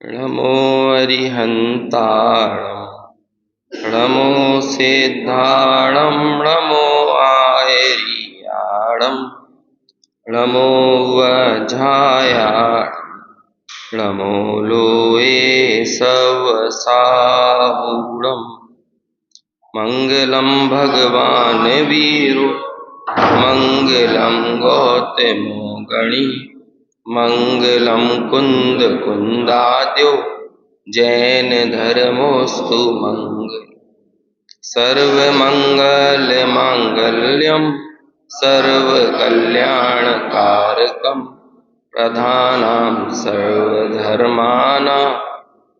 नमो अरिहंताणं नमो सिद्धाणं नमो आयर्याणं नमो वज्रायाणं नमो लोये सवसाहुणं मंगलं भगवान् वीरो मंगलं गौतमो गणी मंगलं कुंद कुंदाद्यो जैन धर्मोस्तु मंगल सर्वमंगल मांगल्यं सर्वकल्याणकारकं प्रधानं सर्वधर्माणां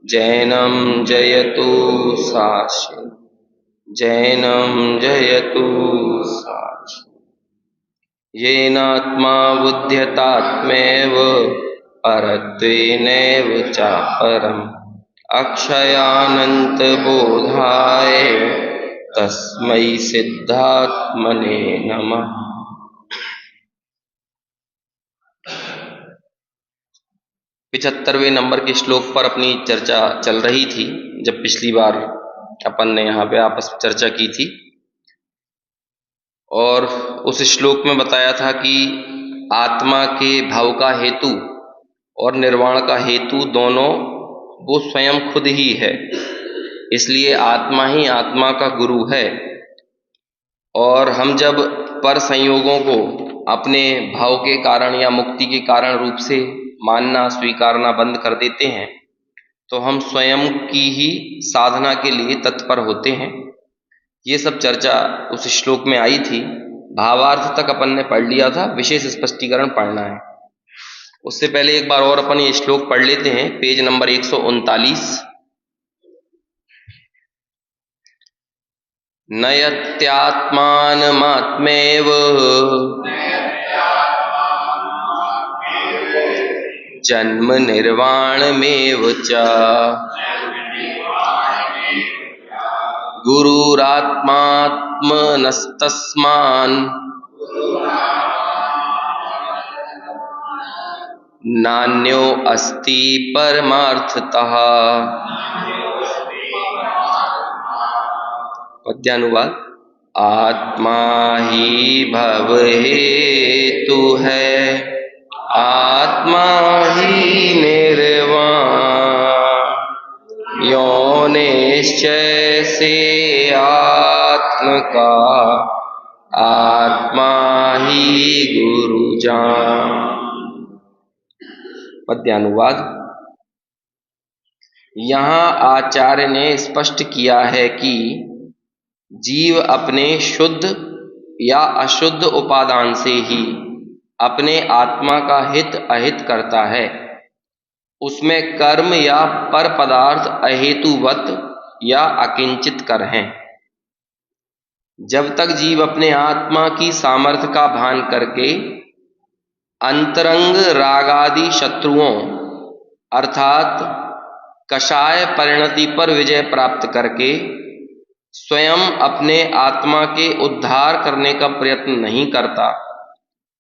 जैनं जयतु शास्त्रं जैनं जयतु शास्त्रं येनात्मा बुध्यतात्मैव परत्वेनैव चापरम् अक्षयानन्तबोधाय तस्मै सिद्धात्मने नमः। 75वें नंबर के श्लोक पर अपनी चर्चा चल रही थी। जब पिछली बार अपन ने यहाँ पे आपस में चर्चा की थी और उस श्लोक में बताया था कि आत्मा के भाव का हेतु और निर्वाण का हेतु दोनों वो स्वयं खुद ही है, इसलिए आत्मा ही आत्मा का गुरु है। और हम जब पर संयोगों को अपने भाव के कारण या मुक्ति के कारण रूप से मानना स्वीकारना बंद कर देते हैं तो हम स्वयं की ही साधना के लिए तत्पर होते हैं। ये सब चर्चा उस श्लोक में आई थी। भावार्थ तक अपन ने पढ़ लिया था, विशेष स्पष्टीकरण पढ़ना है। उससे पहले एक बार और अपन ये श्लोक पढ़ लेते हैं, पेज नंबर 139। नयत्यात्मानमात्मैव जन्म निर्वाणमेव च गुरुरात्मात्मनस्तस्मान् नान्यो अस्ति परमार्थतः। पद्यानुवाद। आत्मा ही भव हेतु है, आत्मा ही निर्वाण, यो निश्चय से आत्म का आत्मा ही गुरु जान। पद्यानुवाद। यहाँ आचार्य ने स्पष्ट किया है कि जीव अपने शुद्ध या अशुद्ध उपादान से ही अपने आत्मा का हित अहित करता है। उसमें कर्म या पर पदार्थ अहेतुवत या अकिंचित कर हैं। जब तक जीव अपने आत्मा की सामर्थ्य का भान करके अंतरंग रागादि शत्रुओं अर्थात कषाय परिणति पर विजय प्राप्त करके स्वयं अपने आत्मा के उद्धार करने का प्रयत्न नहीं करता,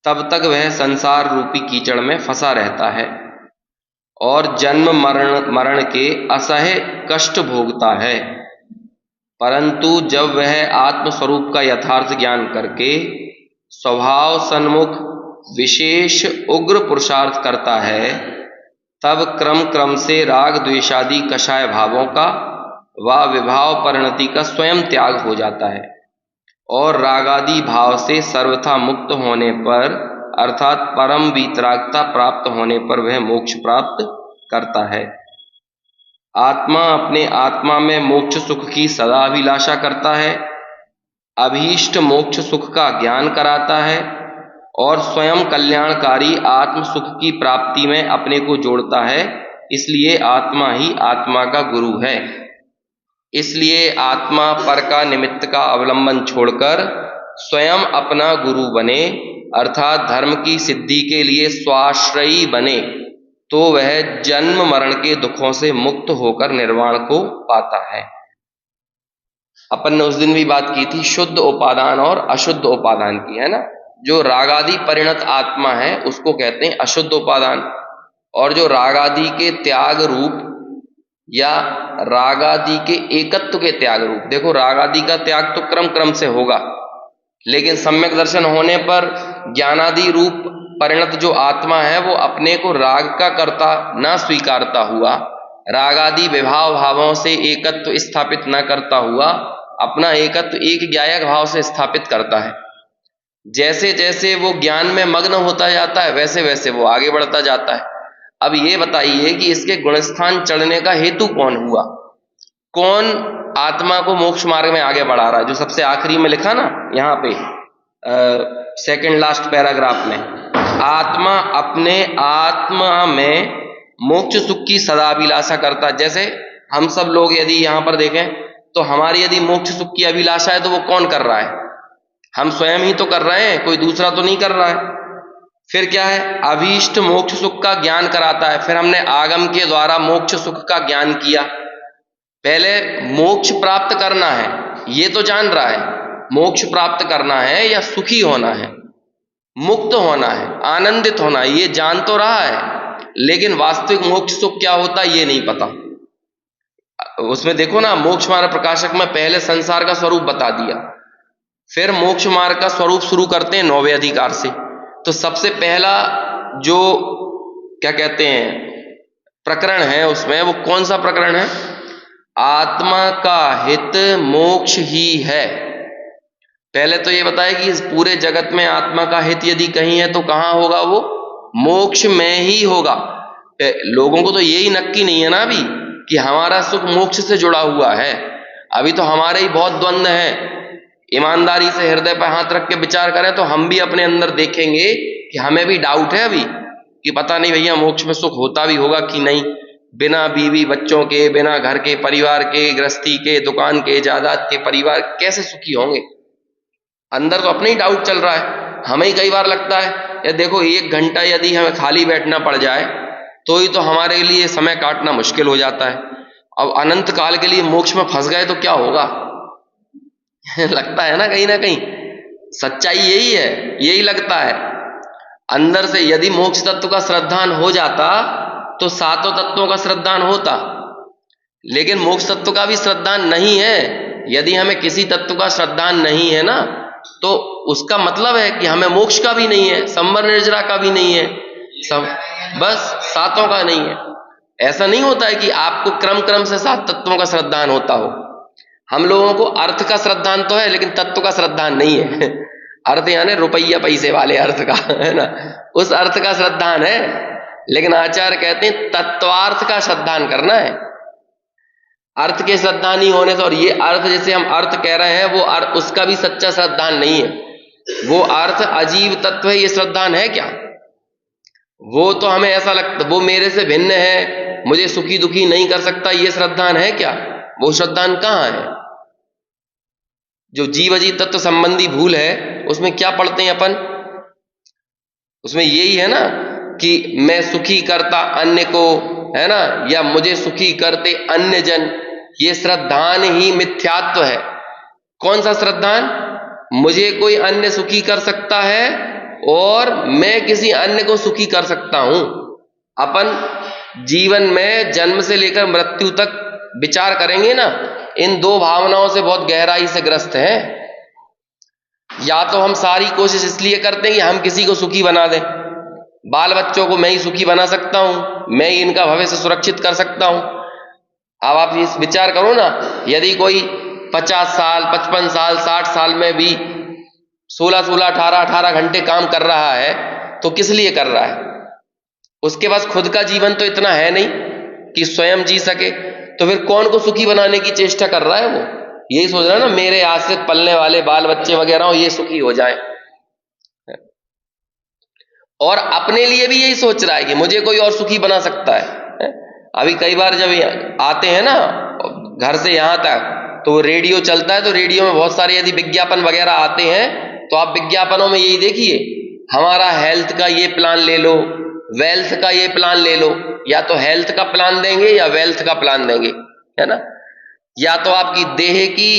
तब तक वह संसार रूपी कीचड़ में फंसा रहता है और जन्म मरण के असह्य कष्ट भोगता है। परंतु जब वह आत्मस्वरूप का यथार्थ ज्ञान करके स्वभाव सन्मुख विशेष उग्र पुरुषार्थ करता है, तब क्रम क्रम से राग द्वेषादि कषाय भावों का व विभाव परिणति का स्वयं त्याग हो जाता है और रागादि भाव से सर्वथा मुक्त होने पर अर्थात परम वीतरागता प्राप्त होने पर वह मोक्ष प्राप्त करता है। आत्मा अपने आत्मा में मोक्ष सुख की सदा अभिलाषा करता है, अभीष्ट मोक्ष सुख का ज्ञान कराता है और स्वयं कल्याणकारी आत्म सुख की प्राप्ति में अपने को जोड़ता है। इसलिए आत्मा ही आत्मा का गुरु है। इसलिए आत्मा पर का निमित्त का अवलंबन छोड़कर स्वयं अपना गुरु बने, अर्थात धर्म की सिद्धि के लिए स्वाश्रयी बने। तो वह जन्म मरण के दुखों से मुक्त होकर निर्वाण को पाता है। अपन ने उस दिन भी बात की थी शुद्ध उपादान और अशुद्ध उपादान की, है ना। जो रागादि परिणत आत्मा है उसको कहते हैं अशुद्ध उपादान, और जो रागादि के त्याग रूप या रागादि के एकत्व के त्याग रूप, देखो रागादि का त्याग तो क्रम क्रम से होगा, लेकिन सम्यक दर्शन होने पर ज्ञानादि रूप परिणत जो आत्मा है वो अपने को राग का कर्ता ना स्वीकारता हुआ, रागादि विभाव भावों से एकत्व स्थापित न करता हुआ अपना एकत्व एक ज्ञायक भाव से स्थापित करता है। जैसे जैसे वो ज्ञान में मग्न होता जाता है वैसे वैसे वो आगे बढ़ता जाता है। अब ये बताइए कि इसके गुणस्थान चढ़ने का हेतु कौन हुआ, कौन आत्मा को मोक्ष मार्ग में आगे बढ़ा रहा है? जो सबसे आखिरी में लिखा ना यहाँ पे सेकंड लास्ट पैराग्राफ में, आत्मा अपने आत्मा में मोक्ष सुख की सदा अभिलाषा करता है। जैसे हम सब लोग यदि यहाँ पर देखें तो हमारी यदि मोक्ष सुख की अभिलाषा है तो वो कौन कर रहा है? हम स्वयं ही तो कर रहे हैं, कोई दूसरा तो नहीं कर रहा है। फिर क्या है? अभीष्ट मोक्ष सुख का ज्ञान कराता है। फिर हमने आगम के द्वारा मोक्ष सुख का ज्ञान किया। पहले मोक्ष प्राप्त करना है ये तो जान रहा है, मोक्ष प्राप्त करना है या सुखी होना है, मुक्त होना है, आनंदित होना है, ये जान तो रहा है, लेकिन वास्तविक मोक्ष सुख क्या होता है ये नहीं पता। उसमें देखो ना, मोक्ष मार्ग प्रकाशक में पहले संसार का स्वरूप बता दिया, फिर मोक्ष मार्ग का स्वरूप शुरू करते हैं 9वें अधिकार से। तो सबसे पहला जो क्या कहते हैं प्रकरण है उसमें, वो कौन सा प्रकरण है? आत्मा का हित मोक्ष ही है। पहले तो ये बताया कि इस पूरे जगत में आत्मा का हित यदि कहीं है तो कहां होगा? वो मोक्ष में ही होगा। लोगों को तो यही नक्की नहीं है ना अभी कि हमारा सुख मोक्ष से जुड़ा हुआ है। अभी तो हमारे ही बहुत द्वंद्व है। ईमानदारी से हृदय पर हाथ रख के विचार करें तो हम भी अपने अंदर देखेंगे कि हमें भी डाउट है अभी कि पता नहीं भैया मोक्ष में सुख होता भी होगा कि नहीं। बिना बीवी बच्चों के, बिना घर के परिवार के, गृहस्थी के, दुकान के, जायदाद के परिवार कैसे सुखी होंगे? अंदर तो अपने ही डाउट चल रहा है। हमें ही कई बार लगता है या देखो 1 घंटा यदि हमें खाली बैठना पड़ जाए तो ही तो हमारे लिए समय काटना मुश्किल हो जाता है। अब अनंत काल के लिए मोक्ष में फंस गए तो क्या होगा? लगता है ना कहीं सच्चाई यही है, यही लगता है अंदर से। यदि मोक्ष तत्व का श्रद्धान हो जाता तो 7 तत्वों का श्रद्धान होता, लेकिन मोक्ष तत्व का भी श्रद्धान नहीं है। यदि हमें किसी तत्व का श्रद्धान नहीं है ना तो उसका मतलब है कि हमें मोक्ष का भी नहीं है, संवर निर्जरा का भी नहीं है, सब बस 7 का नहीं है। ऐसा नहीं होता है कि आपको क्रम क्रम से 7 तत्वों का श्रद्धान होता हो। हम लोगों को अर्थ का श्रद्धान तो है लेकिन तत्व का श्रद्धान नहीं है। अर्थ यानी रुपया पैसे वाले अर्थ का, है ना, उस अर्थ का श्रद्धान है। लेकिन आचार्य कहते हैं तत्वार्थ का श्रद्धान करना है, अर्थ के श्रद्धान नहीं होने से। और ये अर्थ जैसे हम अर्थ कह रहे हैं वो अर्थ उसका भी सच्चा श्रद्धान नहीं है। वो अर्थ अजीब तत्व है, ये श्रद्धान है क्या? वो तो हमें ऐसा लगता वो मेरे से भिन्न है, मुझे सुखी दुखी नहीं कर सकता, ये श्रद्धान है क्या? वो श्रद्धान कहाँ है? जो जीव अजीव तत्व संबंधी भूल है उसमें क्या पढ़ते हैं अपन? उसमें यही है ना कि मैं सुखी करता अन्य को, है ना, या मुझे सुखी करते अन्य जन। ये श्रद्धान ही मिथ्यात्व है। कौन सा श्रद्धान? मुझे कोई अन्य सुखी कर सकता है और मैं किसी अन्य को सुखी कर सकता हूं। अपन जीवन में जन्म से लेकर मृत्यु तक विचार करेंगे ना, इन 2 भावनाओं से बहुत गहराई से ग्रस्त हैं। या तो हम सारी कोशिश इसलिए करते हैं कि हम किसी को सुखी बना दें, बाल बच्चों को मैं ही सुखी बना सकता हूं, मैं ही इनका भविष्य सुरक्षित कर सकता हूं। अब आप इस विचार करो ना, यदि कोई 50 साल 55 साल 60 साल में भी 16 18 घंटे काम कर रहा है तो किस लिए कर रहा है? उसके पास खुद का जीवन तो इतना है नहीं कि स्वयं जी सके, तो फिर कौन को सुखी बनाने की चेष्टा कर रहा है? वो यही सोच रहा है ना मेरे आश्रित पलने वाले बाल बच्चे वगैरह हो, ये सुखी हो जाए। और अपने लिए भी यही सोच रहा है कि मुझे कोई और सुखी बना सकता है। अभी कई बार जब आते हैं ना घर से यहां तक तो रेडियो चलता है, तो रेडियो में बहुत सारे यदि विज्ञापन वगैरह आते हैं तो आप विज्ञापनों में यही देखिए, हमारा हेल्थ का ये प्लान ले लो, वेल्थ का ये प्लान ले लो, या तो हेल्थ का प्लान देंगे या वेल्थ का प्लान देंगे, है ना। या तो आपकी देह की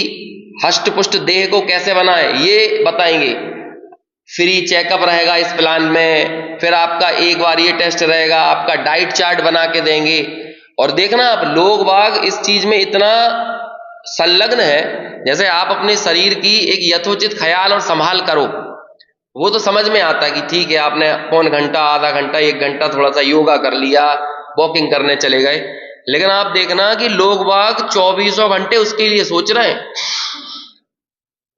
हष्ट पुष्ट देह को कैसे बनाए ये बताएंगे, फ्री चेकअप रहेगा इस प्लान में, फिर आपका एक बार ये टेस्ट रहेगा, आपका डाइट चार्ट बना के देंगे। और देखना आप लोग बाग इस चीज में इतना संलग्न है, जैसे आप अपने शरीर की एक यथोचित ख्याल और संभाल करो, वो तो समझ में आता है कि ठीक है आपने पौन घंटा, आधा घंटा, एक घंटा थोड़ा सा योगा कर लिया, वॉकिंग करने चले गए, लेकिन आप देखना कि लोग बाग 24 घंटे उसके लिए सोच रहे हैं।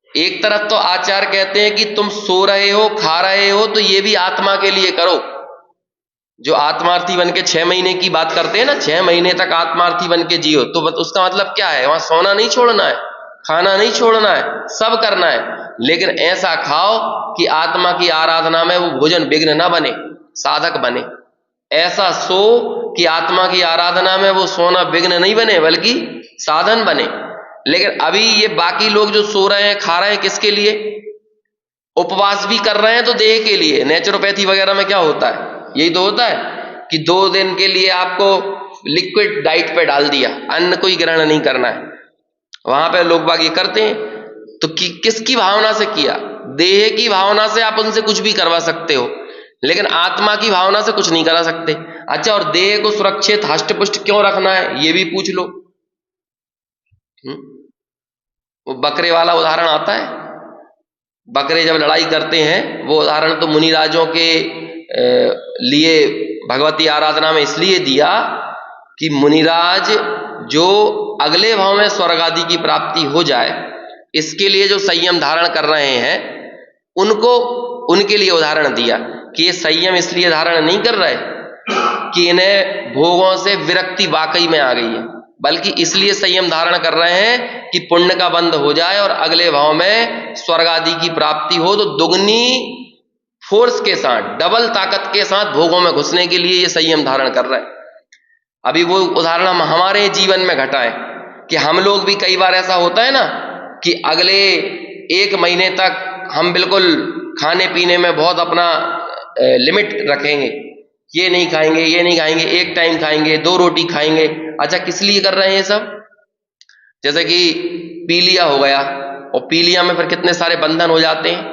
एक तरफ तो आचार्य कहते हैं कि तुम सो रहे हो, खा रहे हो, तो ये भी आत्मा के लिए करो। जो आत्मार्थी बन के 6 महीने की बात करते हैं ना, 6 महीने तक आत्मार्थी बन के जियो, तो उसका मतलब क्या है, वहां सोना नहीं छोड़ना है, खाना नहीं छोड़ना है, सब करना है, लेकिन ऐसा खाओ कि आत्मा की आराधना में वो भोजन विघ्न न बने, साधक बने। ऐसा सो कि आत्मा की आराधना में वो सोना विघ्न नहीं बने बल्कि साधन बने। लेकिन अभी ये बाकी लोग जो सो रहे हैं, खा रहे हैं, किसके लिए? उपवास भी कर रहे हैं तो देह के लिए। नेचुरोपैथी वगैरह में क्या होता है, यही तो होता है कि 2 दिन के लिए आपको लिक्विड डाइट पे डाल दिया, अन्न कोई ग्रहण नहीं करना है, वहां पे लोग बाग ये करते हैं। तो किसकी भावना से किया? देह की भावना से आप उनसे कुछ भी करवा सकते हो, लेकिन आत्मा की भावना से कुछ नहीं करा सकते। अच्छा, और देह को सुरक्षित हष्ट पुष्ट क्यों रखना है ये भी पूछ लो। वो बकरे वाला उदाहरण आता है, बकरे जब लड़ाई करते हैं, वो उदाहरण तो मुनिराजों के लिए भगवती आराधना में इसलिए दिया कि मुनिराज जो अगले भाव में स्वर्ग आदि की प्राप्ति हो जाए, इसके लिए जो संयम धारण कर रहे हैं, उनको उनके लिए उदाहरण दिया कि ये संयम इसलिए धारण नहीं कर रहे कि इन्हें भोगों से विरक्ति वाकई में आ गई है, बल्कि इसलिए संयम धारण कर रहे हैं कि पुण्य का बंध हो जाए और अगले भाव में स्वर्ग आदि की प्राप्ति हो, तो दुगनी फोर्स के साथ, डबल ताकत के साथ भोगों में घुसने के लिए ये संयम धारण कर रहे हैं। अभी वो उदाहरण हम हमारे जीवन में घटाएं कि हम लोग भी कई बार ऐसा होता है ना कि अगले 1 महीने तक हम बिल्कुल खाने पीने में बहुत अपना लिमिट रखेंगे, ये नहीं खाएंगे, ये नहीं खाएंगे, 1 टाइम खाएंगे, 2 रोटी खाएंगे। अच्छा, किस लिए कर रहे हैं ये सब? जैसे कि पीलिया हो गया, और पीलिया में फिर कितने सारे बंधन हो जाते हैं।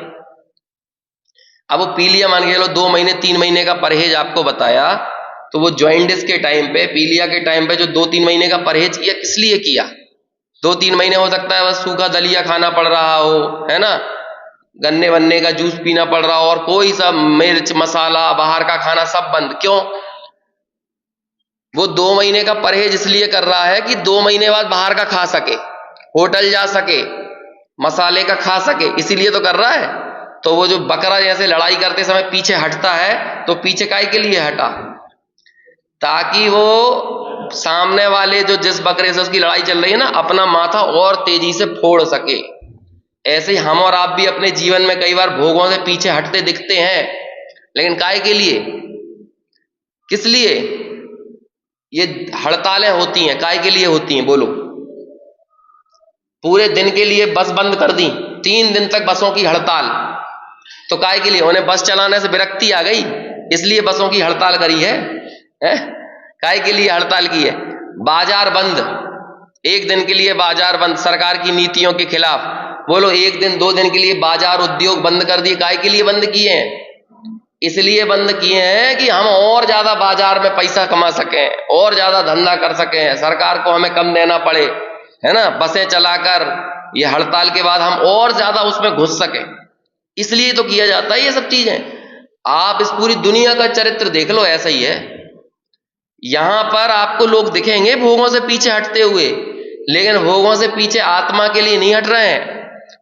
अब वो पीलिया मान के चलो 2 महीने 3 महीने का परहेज आपको बताया, तो वो जॉइंटिस के टाइम पे, पीलिया के टाइम पे जो 2-3 महीने का परहेज किया, किस लिए किया? 2-3 महीने हो सकता है बस सूखा दलिया खाना पड़ रहा हो, है ना, गन्ने वन्ने का जूस पीना पड़ रहा हो, और कोई सब मिर्च मसाला बाहर का खाना सब बंद। क्यों? वो 2 महीने का परहेज इसलिए कर रहा है कि 2 महीने बाद बाहर का खा सके, होटल जा सके, मसाले का खा सके, इसीलिए तो कर रहा है। तो वो जो बकरा जैसे लड़ाई करते समय पीछे हटता है, तो पीछे काहे के लिए हटा? ताकि वो सामने वाले जो जिस बकरे से उसकी लड़ाई चल रही है ना, अपना माथा और तेजी से फोड़ सके। ऐसे ही हम और आप भी अपने जीवन में कई बार भोगों से पीछे हटते दिखते हैं, लेकिन काहे के लिए? किस लिए ये हड़तालें होती हैं? काहे के लिए होती हैं बोलो? पूरे दिन के लिए बस बंद कर दी, 3 दिन तक बसों की हड़ताल, तो काहे के लिए? उन्हें बस चलाने से विरक्ति आ गई, इसलिए बसों की हड़ताल करी है, काहे के लिए हड़ताल की है? बाजार बंद, 1 दिन के लिए बाजार बंद, सरकार की नीतियों के खिलाफ। बोलो 1 दिन 2 दिन के लिए बाजार उद्योग बंद कर दिए, काहे के लिए बंद किए हैं? इसलिए बंद किए हैं कि हम और ज्यादा बाजार में पैसा कमा सकें, और ज्यादा धंधा कर सकें, सरकार को हमें कम देना पड़े, है ना, बसें चलाकर ये हड़ताल के बाद हम और ज्यादा उसमें घुस सकें, इसलिए तो किया जाता है ये सब चीजें। आप इस पूरी दुनिया का चरित्र देख लो, ऐसा ही है। यहां पर आपको लोग दिखेंगे भोगों से पीछे हटते हुए, लेकिन भोगों से पीछे आत्मा के लिए नहीं हट रहे हैं।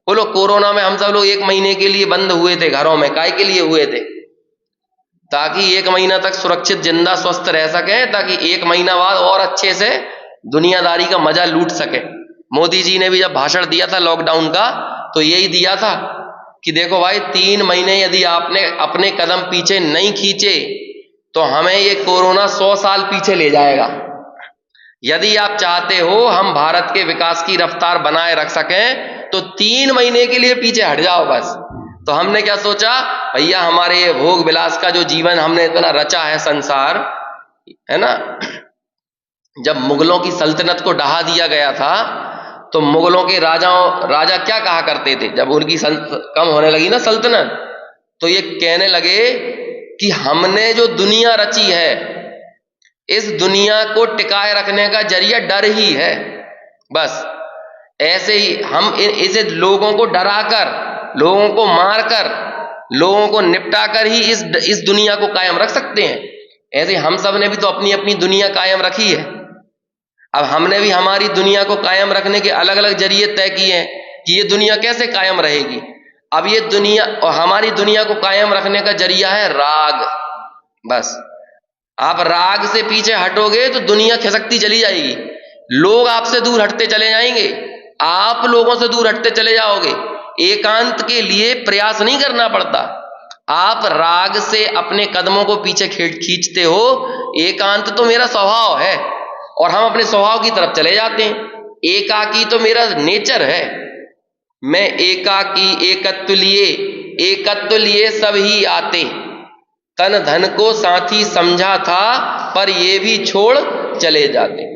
बोलो कोरोना में हम सब लोग 1 महीने के लिए बंद हुए थे घरों में, काहे के लिए हुए थे? ताकि 1 महीना तक सुरक्षित जिंदा स्वस्थ रह सके, ताकि 1 महीना बाद और अच्छे से दुनियादारी का मजा लूट सके। मोदी जी ने भी जब भाषण दिया था लॉकडाउन का, तो यही दिया था कि देखो भाई 3 महीने यदि आपने अपने कदम पीछे नहीं खींचे तो हमें ये कोरोना 100 साल पीछे ले जाएगा। यदि आप चाहते हो हम भारत के विकास की रफ्तार बनाए रख सकें तो 3 महीने के लिए पीछे हट जाओ बस, तो हमने क्या सोचा, भैया हमारे ये भोग विलास का जो जीवन हमने इतना रचा है संसार, है ना, जब मुगलों की सल्तनत को ढहा दिया गया था तो मुगलों के राजा क्या कहा करते थे, जब उनकी कम होने लगी ना सल्तनत, तो ये कहने लगे कि हमने जो दुनिया रची है, इस दुनिया को टिकाए रखने का जरिया डर ही है। बस ऐसे ही हम इसे लोगों को डराकर, लोगों को मारकर, लोगों को निपटाकर ही इस दुनिया को कायम रख सकते हैं। ऐसे हम सब ने भी तो अपनी अपनी दुनिया कायम रखी है। अब हमने भी हमारी दुनिया को कायम रखने के अलग अलग जरिए तय किए हैं कि ये दुनिया कैसे कायम रहेगी। अब ये दुनिया और हमारी दुनिया को कायम रखने का जरिया है राग। बस आप राग से पीछे हटोगे तो दुनिया खिसकती चली जाएगी, लोग आपसे दूर हटते चले जाएंगे, आप लोगों से दूर हटते चले जाओगे। एकांत के लिए प्रयास नहीं करना पड़ता, आप राग से अपने कदमों को पीछे खींचते हो। एकांत तो मेरा स्वभाव है और हम अपने स्वभाव की तरफ चले जाते हैं। एकाकी तो मेरा नेचर है, मैं एकाकी एकत्व लिए सब ही आते, तन धन को साथी समझा था पर ये भी छोड़ चले जाते।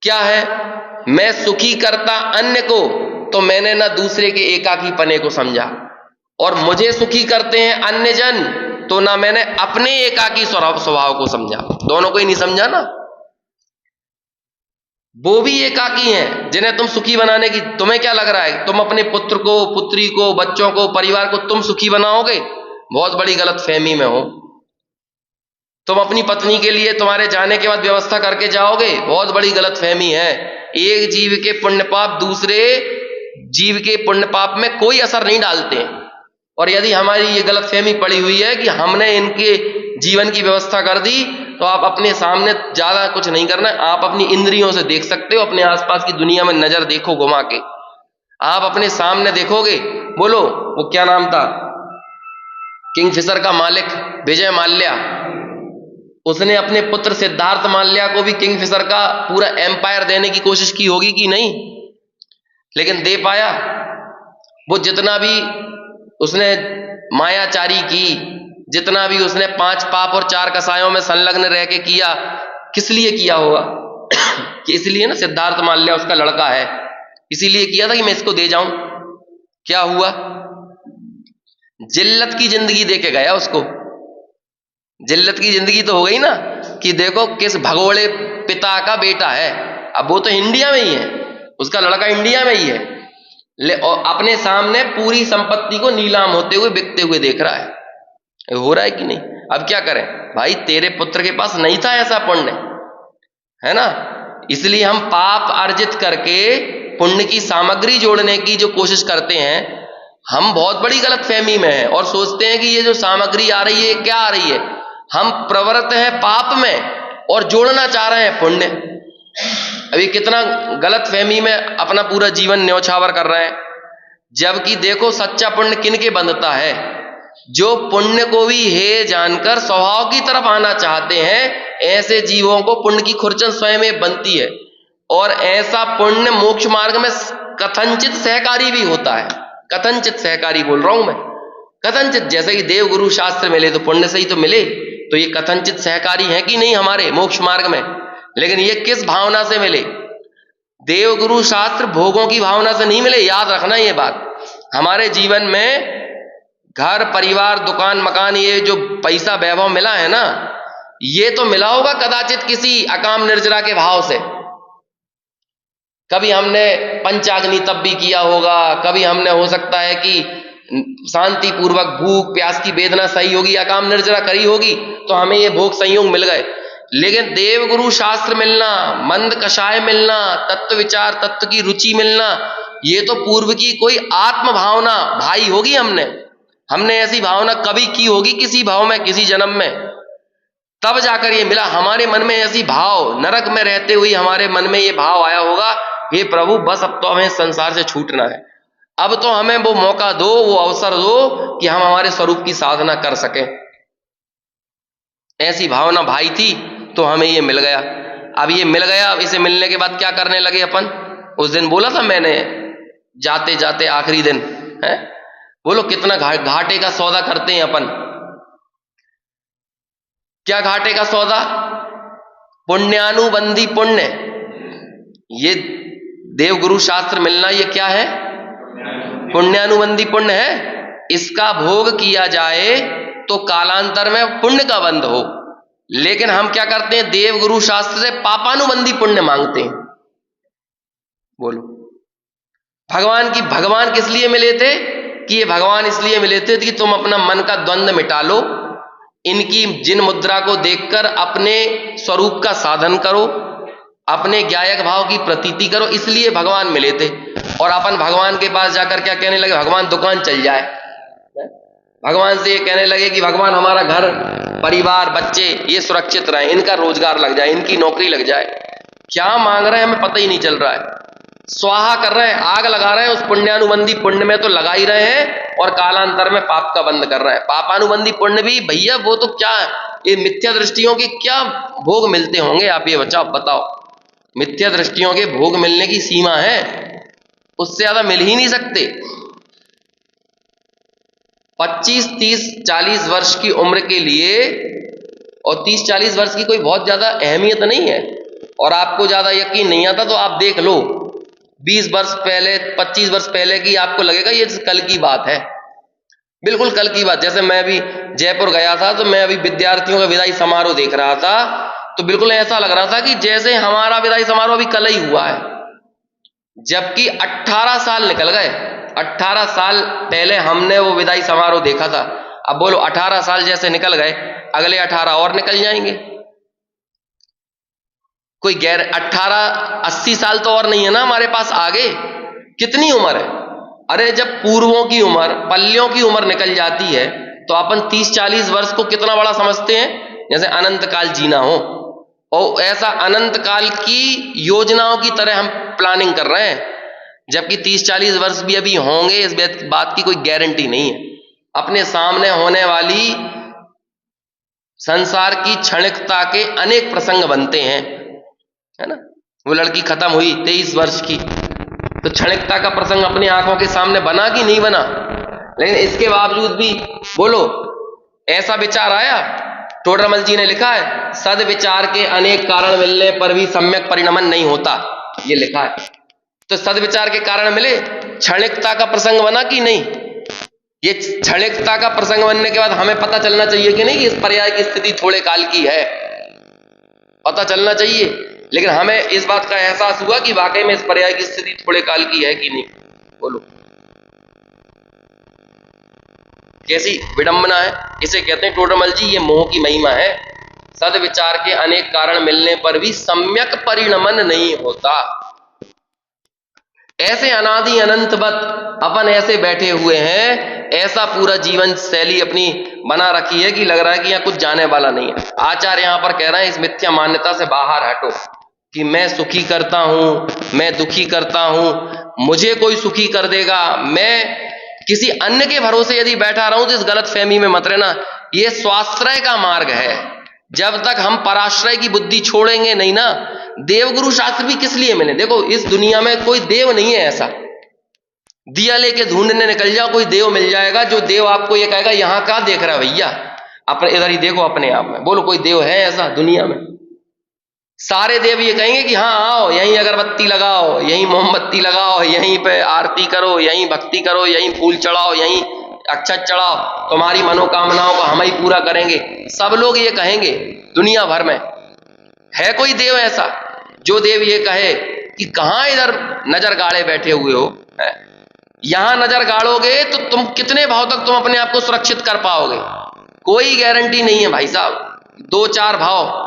क्या है, मैं सुखी करता अन्य को तो मैंने ना दूसरे के एकाकी पने को समझा, और मुझे सुखी करते हैं अन्य जन तो ना मैंने अपने एकाकी स्वभाव को समझा। दोनों को ही नहीं समझा ना। वो भी एकाकी हैं जिन्हें तुम सुखी बनाने की, तुम्हें क्या लग रहा है तुम अपने पुत्र को, पुत्री को, बच्चों को, परिवार को तुम सुखी बनाओगे? बहुत बड़ी गलतफहमी में हो। तुम अपनी पत्नी के लिए तुम्हारे जाने के बाद व्यवस्था करके जाओगे, बहुत बड़ी गलतफहमी है। एक जीव के पुण्य पाप दूसरे जीव के पुण्य पाप में कोई असर नहीं डालते। और यदि हमारी ये गलतफहमी पड़ी हुई है कि हमने इनके जीवन की व्यवस्था कर दी, तो आप अपने सामने ज्यादा कुछ नहीं करना है, आप अपनी इंद्रियों से देख सकते हो। अपने आसपास की दुनिया में नजर देखो घुमा के, आप अपने सामने देखोगे। बोलो वो क्या नाम था, किंगफिशर का मालिक विजय माल्या, उसने अपने पुत्र सिद्धार्थ माल्या को भी किंगफिशर का पूरा एम्पायर देने की कोशिश की होगी कि नहीं, लेकिन दे पाया? वो जितना भी उसने मायाचारी की, जितना भी उसने 5 पाप और 4 कसायों में संलग्न रह के किया, किस लिए किया होगा? कि इसलिए ना, सिद्धार्थ माल्या उसका लड़का है, इसीलिए किया था कि मैं इसको दे जाऊं। क्या हुआ? जिल्लत की जिंदगी दे के गया उसको। जिल्लत की जिंदगी तो हो गई ना, कि देखो किस भगोड़े पिता का बेटा है। अब वो तो इंडिया में ही है, उसका लड़का इंडिया में ही है, और अपने सामने पूरी संपत्ति को नीलाम होते हुए, बिकते हुए देख रहा है। हो रहा है कि नहीं? अब क्या करें भाई, तेरे पुत्र के पास नहीं था ऐसा पुण्य, है ना, इसलिए हम पाप अर्जित करके पुण्य की सामग्री जोड़ने की जो कोशिश करते हैं, हम बहुत बड़ी गलतफहमी में हैं और सोचते हैं कि ये जो सामग्री आ रही है, क्या आ रही है? हम प्रवृत्त हैं पाप में और जोड़ना चाह रहे हैं पुण्य। अभी कितना गलतफहमी में अपना पूरा जीवन न्यौछावर कर रहे हैं। जबकि देखो सच्चा पुण्य किनके बंधता है? जो पुण्य को भी हे जानकर स्वभाव की तरफ आना चाहते हैं, ऐसे जीवों को पुण्य की खुरचन स्वयं बनती है। और ऐसा पुण्य मोक्ष मार्ग में कथनचित सहकारी भी होता है। कथनचित सहकारी बोल रहा हूं मैं, कथनचित। जैसे कि देव गुरु शास्त्र मिले तो पुण्य से ही तो मिले, तो ये कथनचित सहकारी है कि नहीं हमारे मोक्ष मार्ग में? लेकिन ये किस भावना से मिले? देव गुरु शास्त्र भोगों की भावना से नहीं मिले, याद रखना ये बात। हमारे जीवन में घर, परिवार, दुकान, मकान, ये जो पैसा वैभव मिला है ना, ये तो मिला होगा कदाचित किसी अकाम निर्जरा के भाव से। कभी हमने पंचाग्नि तब भी किया होगा, कभी हमने हो सकता है कि शांति पूर्वक भूख प्यास की वेदना सही होगी, अकाम निर्जरा करी होगी, तो हमें ये भोग संयोग मिल गए। लेकिन देव गुरु शास्त्र मिलना, मंद कषाय मिलना, तत्व विचार, तत्व की रुचि मिलना, ये तो पूर्व की कोई आत्म भावना भाई होगी। हमने ऐसी भावना कभी की होगी किसी भाव में, किसी जन्म में, तब जाकर ये मिला। हमारे मन में ऐसी भाव, नरक में रहते हुए हमारे मन में ये भाव आया होगा, हे प्रभु बस अब तो हमें संसार से छूटना है, अब तो हमें वो मौका दो, वो अवसर दो कि हम हमारे स्वरूप की साधना कर सकें। ऐसी भावना भाई थी तो हमें ये मिल गया। अब ये मिल गया, अब इसे मिलने के बाद क्या करने लगे अपन? उस दिन बोला था मैंने, जाते जाते आखिरी दिन है, बोलो कितना घाटे का सौदा करते हैं अपन। क्या घाटे का सौदा? पुण्यानुबंधी पुण्य। ये देवगुरु शास्त्र मिलना ये क्या है? पुण्यानुबंधी पुण्य है। इसका भोग किया जाए तो कालांतर में पुण्य का बंध हो। लेकिन हम क्या करते हैं? देवगुरु शास्त्र से पापानुबंधी पुण्य मांगते हैं। बोलो भगवान किस लिए मिले थे? कि ये भगवान इसलिए मिले थे कि तुम अपना मन का द्वंद्व मिटा लो, इनकी जिन मुद्रा को देखकर अपने स्वरूप का साधन करो, अपने ज्ञायक भाव की प्रतीति करो, इसलिए भगवान मिले थे। और अपन भगवान के पास जाकर क्या कहने लगे? भगवान दुकान चल जाए। भगवान से ये कहने लगे कि भगवान हमारा घर परिवार बच्चे ये सुरक्षित रहे, इनका रोजगार लग जाए, इनकी नौकरी लग जाए। क्या मांग रहे हैं हमें पता ही नहीं चल रहा है। स्वाहा कर रहे हैं, आग लगा रहे हैं, उस पुण्यानुबंधी पुण्य में तो लगा ही रहे हैं और कालांतर में पाप का बंद कर रहे हैं। पापानुबंधी पुण्य भी भैया वो तो क्या है, ये मिथ्या दृष्टियों के क्या भोग मिलते होंगे? आप ये बताओ। मिथ्या दृष्टियों के भोग मिलने की सीमा है, उससे ज्यादा मिल ही नहीं सकते। 25, 30, 40 वर्ष की उम्र के लिए, और 30, 40 वर्ष की कोई बहुत ज्यादा अहमियत नहीं है। और आपको ज्यादा यकीन नहीं आता तो आप देख लो 20 वर्ष पहले, 25 वर्ष पहले की, आपको लगेगा ये कल की बात है, बिल्कुल कल की बात। जैसे मैं अभी जयपुर गया था तो मैं अभी विद्यार्थियों का विदाई समारोह देख रहा था, तो बिल्कुल ऐसा लग रहा था कि जैसे हमारा विदाई समारोह अभी कल ही हुआ है, जबकि 18 साल निकल गए। 18 साल पहले हमने वो विदाई समारोह देखा था। अब बोलो 18 साल जैसे निकल गए, अगले 18 और निकल जाएंगे। कोई 80 साल तो और नहीं है ना हमारे पास आगे। कितनी उम्र है? अरे जब पूर्वों की उम्र, पल्लियों की उम्र निकल जाती है तो अपन 30-40 वर्ष को कितना बड़ा समझते हैं, जैसे अनंत काल जीना हो। और ऐसा अनंत काल की योजनाओं की तरह हम प्लानिंग कर रहे हैं, जबकि 30-40 वर्ष भी अभी होंगे, इस बात की कोई गारंटी नहीं है। अपने सामने होने वाली संसार की क्षणिकता के अनेक प्रसंग बनते हैं, है ना। वो लड़की खत्म हुई 23 वर्ष की, तो क्षणिकता का प्रसंग अपनी आंखों के सामने बना कि नहीं बना? लेकिन इसके बावजूद भी बोलो ऐसा विचार आया? टोडरमल जी ने लिखा है, सद्विचार के अनेक कारण मिलने पर भी सम्यक परिणमन नहीं होता, ये लिखा है। तो सद्विचार के कारण मिले, क्षणिकता का प्रसंग बना कि नहीं? ये क्षणिकता का प्रसंग बनने के बाद हमें पता चलना चाहिए कि नहीं कि इस पर्याय की स्थिति थोड़े काल की है, पता चलना चाहिए। लेकिन हमें इस बात का एहसास हुआ कि वाकई में इस पर्याय की स्थिति थोड़े काल की है कि नहीं। बोलो कैसी विडंबना है। इसे कहते हैं टोडरमल जी, ये मोह की महिमा है। सद्विचार के अनेक कारण मिलने पर भी सम्यक परिणमन नहीं होता। ऐसे अनादि अनंतवत अपन ऐसे बैठे हुए हैं, ऐसा पूरा जीवन शैली अपनी बना रखी है कि लग रहा है कि यहाँ कुछ जाने वाला नहीं है। आचार्य यहां पर कह रहे हैं इस मिथ्या मान्यता से बाहर हटो कि मैं सुखी करता हूं, मैं दुखी करता हूं, मुझे कोई सुखी कर देगा, मैं किसी अन्य के भरोसे यदि बैठा रहूं तो इस गलत फहमी में मत रहना। यह स्वाश्रय का मार्ग है। जब तक हम पराश्रय की बुद्धि छोड़ेंगे नहीं ना, देवगुरु शास्त्र भी किस लिए मिले? देखो इस दुनिया में कोई देव नहीं है ऐसा, दिया लेके ढूंढने निकल जाओ कोई देव मिल जाएगा, जो देव आपको ये कहेगा यहां का देख रहा है भैया, अपने इधर ही देखो अपने आप में। बोलो कोई देव है ऐसा दुनिया में? सारे देव ये कहेंगे कि हाँ आओ, यहीं अगरबत्ती लगाओ, यहीं मोमबत्ती लगाओ, यहीं पे आरती करो, यहीं भक्ति करो, यहीं फूल चढ़ाओ, यहीं अक्षत चढ़ाओ, तुम्हारी मनोकामनाओं को हम ही पूरा करेंगे। सब लोग ये कहेंगे दुनिया भर में। है कोई देव ऐसा जो देव ये कहे कि कहां इधर नजर गाड़े बैठे हुए हो, यहां नजर गाड़ोगे तो तुम कितने भाव तक तुम अपने आप को सुरक्षित कर पाओगे? कोई गारंटी नहीं है भाई साहब। 2-4 भाव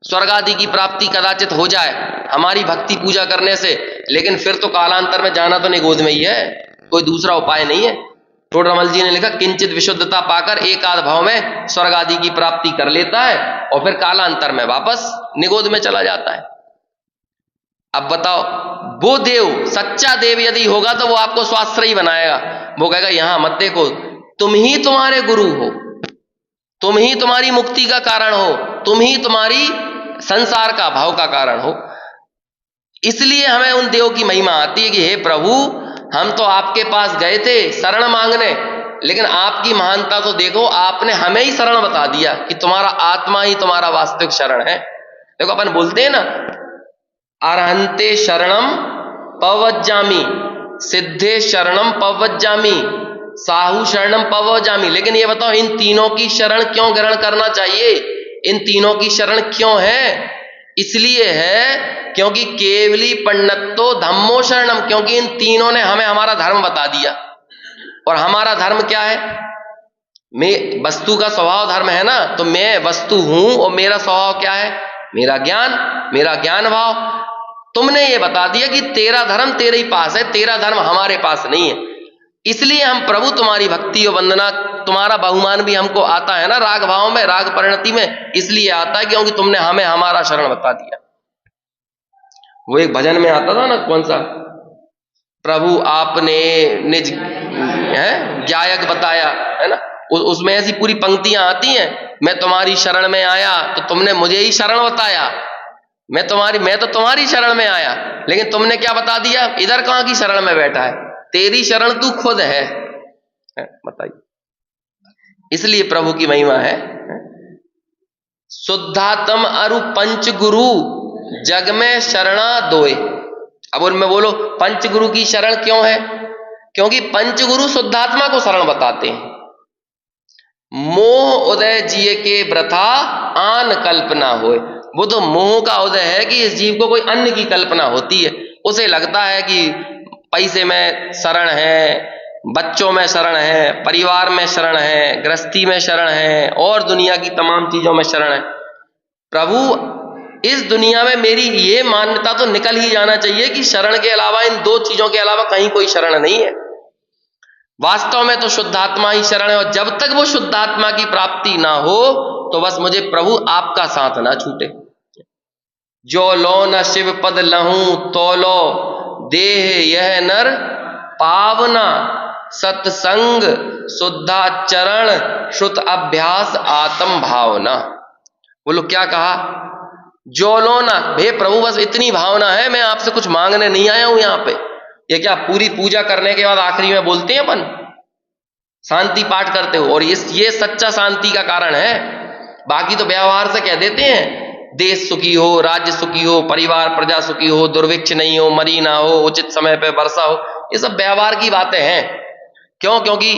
स्वर्ग आदि की प्राप्ति कदाचित हो जाए हमारी भक्ति पूजा करने से, लेकिन फिर तो कालांतर में जाना तो निगोद में ही है, कोई दूसरा उपाय नहीं है। टोडरमल जी ने लिखा किंचित विशुद्धता पाकर एक आध भाव में स्वर्ग आदि की प्राप्ति कर लेता है और फिर कालांतर में वापस निगोद में चला जाता है। अब बताओ वो देव, सच्चा देव यदि होगा तो वो आपको स्वाश्रयी बनाएगा। वो कहेगा यहां मत देखो, तुम ही तुम्हारे गुरु हो, तुम ही तुम्हारी मुक्ति का कारण हो, तुम ही तुम्हारी संसार का भाव का कारण हो। इसलिए हमें उन देव की महिमा आती है कि हे प्रभु हम तो आपके पास गए थे शरण मांगने, लेकिन आपकी महानता तो देखो, आपने हमें ही शरण बता दिया कि तुम्हारा आत्मा ही तुम्हारा वास्तविक शरण है। देखो अपन बोलते हैं ना, अरहंते शरणम पवज्जामि, सिद्धे शरणम पवज्जामि, साहू शरणम पवज्जामि। लेकिन ये बताओ, इन तीनों की शरण क्यों ग्रहण करना चाहिए? इन तीनों की शरण क्यों है? इसलिए है क्योंकि केवली पण्णत्तो धम्मो शरणम, क्योंकि इन तीनों ने हमें हमारा धर्म बता दिया। और हमारा धर्म क्या है? मैं वस्तु का स्वभाव धर्म है ना, तो मैं वस्तु हूं और मेरा स्वभाव क्या है? मेरा ज्ञान, मेरा ज्ञान भाव। तुमने ये बता दिया कि तेरा धर्म तेरे ही पास है, तेरा धर्म हमारे पास नहीं है। इसलिए हम प्रभु तुम्हारी भक्ति और वंदना, तुम्हारा बहुमान भी हमको आता है ना, राग भाव में, राग परिणति में, इसलिए आता है क्योंकि तुमने हमें हमारा शरण बता दिया। वो एक भजन में आता था ना, कौन सा, प्रभु आपने निज है ज्ञायक बताया, है ना, उसमें ऐसी पूरी पंक्तियां आती हैं, मैं तुम्हारी शरण में आया तो तुमने मुझे ही शरण बताया, मैं तो तुम्हारी शरण में आया, लेकिन तुमने क्या बता दिया? इधर कहां की शरण में बैठा है, तेरी शरण तू खुद है। बताइए, इसलिए प्रभु की महिमा है। शुद्धात्म अरु पंच गुरु जग में शरणा दोए। अब उनमें बोलो, पंच गुरु की शरण क्यों है? क्योंकि पंच गुरु शुद्धात्मा को शरण बताते हैं। मोह उदय जिए के व्रथा आन कल्पना होए। वो तो मोह का उदय है कि इस जीव को कोई अन्य की कल्पना होती है। उसे लगता है कि पैसे में शरण है, बच्चों में शरण है, परिवार में शरण है, गृहस्थी में शरण है, और दुनिया की तमाम चीजों में शरण है। प्रभु, इस दुनिया में मेरी ये मान्यता तो निकल ही जाना चाहिए कि शरण के अलावा, इन दो चीजों के अलावा कहीं कोई शरण नहीं है। वास्तव में तो शुद्धात्मा ही शरण है, और जब तक वो शुद्धात्मा की प्राप्ति ना हो तो बस मुझे प्रभु आपका साथ ना छूटे। जो लो न शिव पद लहूं तो लो, देह यह नर पावना, सत्संग शुद्धाचरण श्रुत अभ्यास आत्म भावना। बोलो क्या कहा? जो लो ना, भे प्रभु बस इतनी भावना है, मैं आपसे कुछ मांगने नहीं आया हूं यहां पे। ये क्या पूरी पूजा करने के बाद आखिरी में बोलते हैं अपन शांति पाठ करते हो, और ये सच्चा शांति का कारण है। बाकी तो व्यवहार से कह देते हैं देश सुखी हो, राज्य सुखी हो, परिवार प्रजा सुखी हो, दुर्भिक्ष नहीं हो, मरी ना हो, उचित समय पे वर्षा हो, ये सब व्यवहार की बातें हैं। क्यों? क्योंकि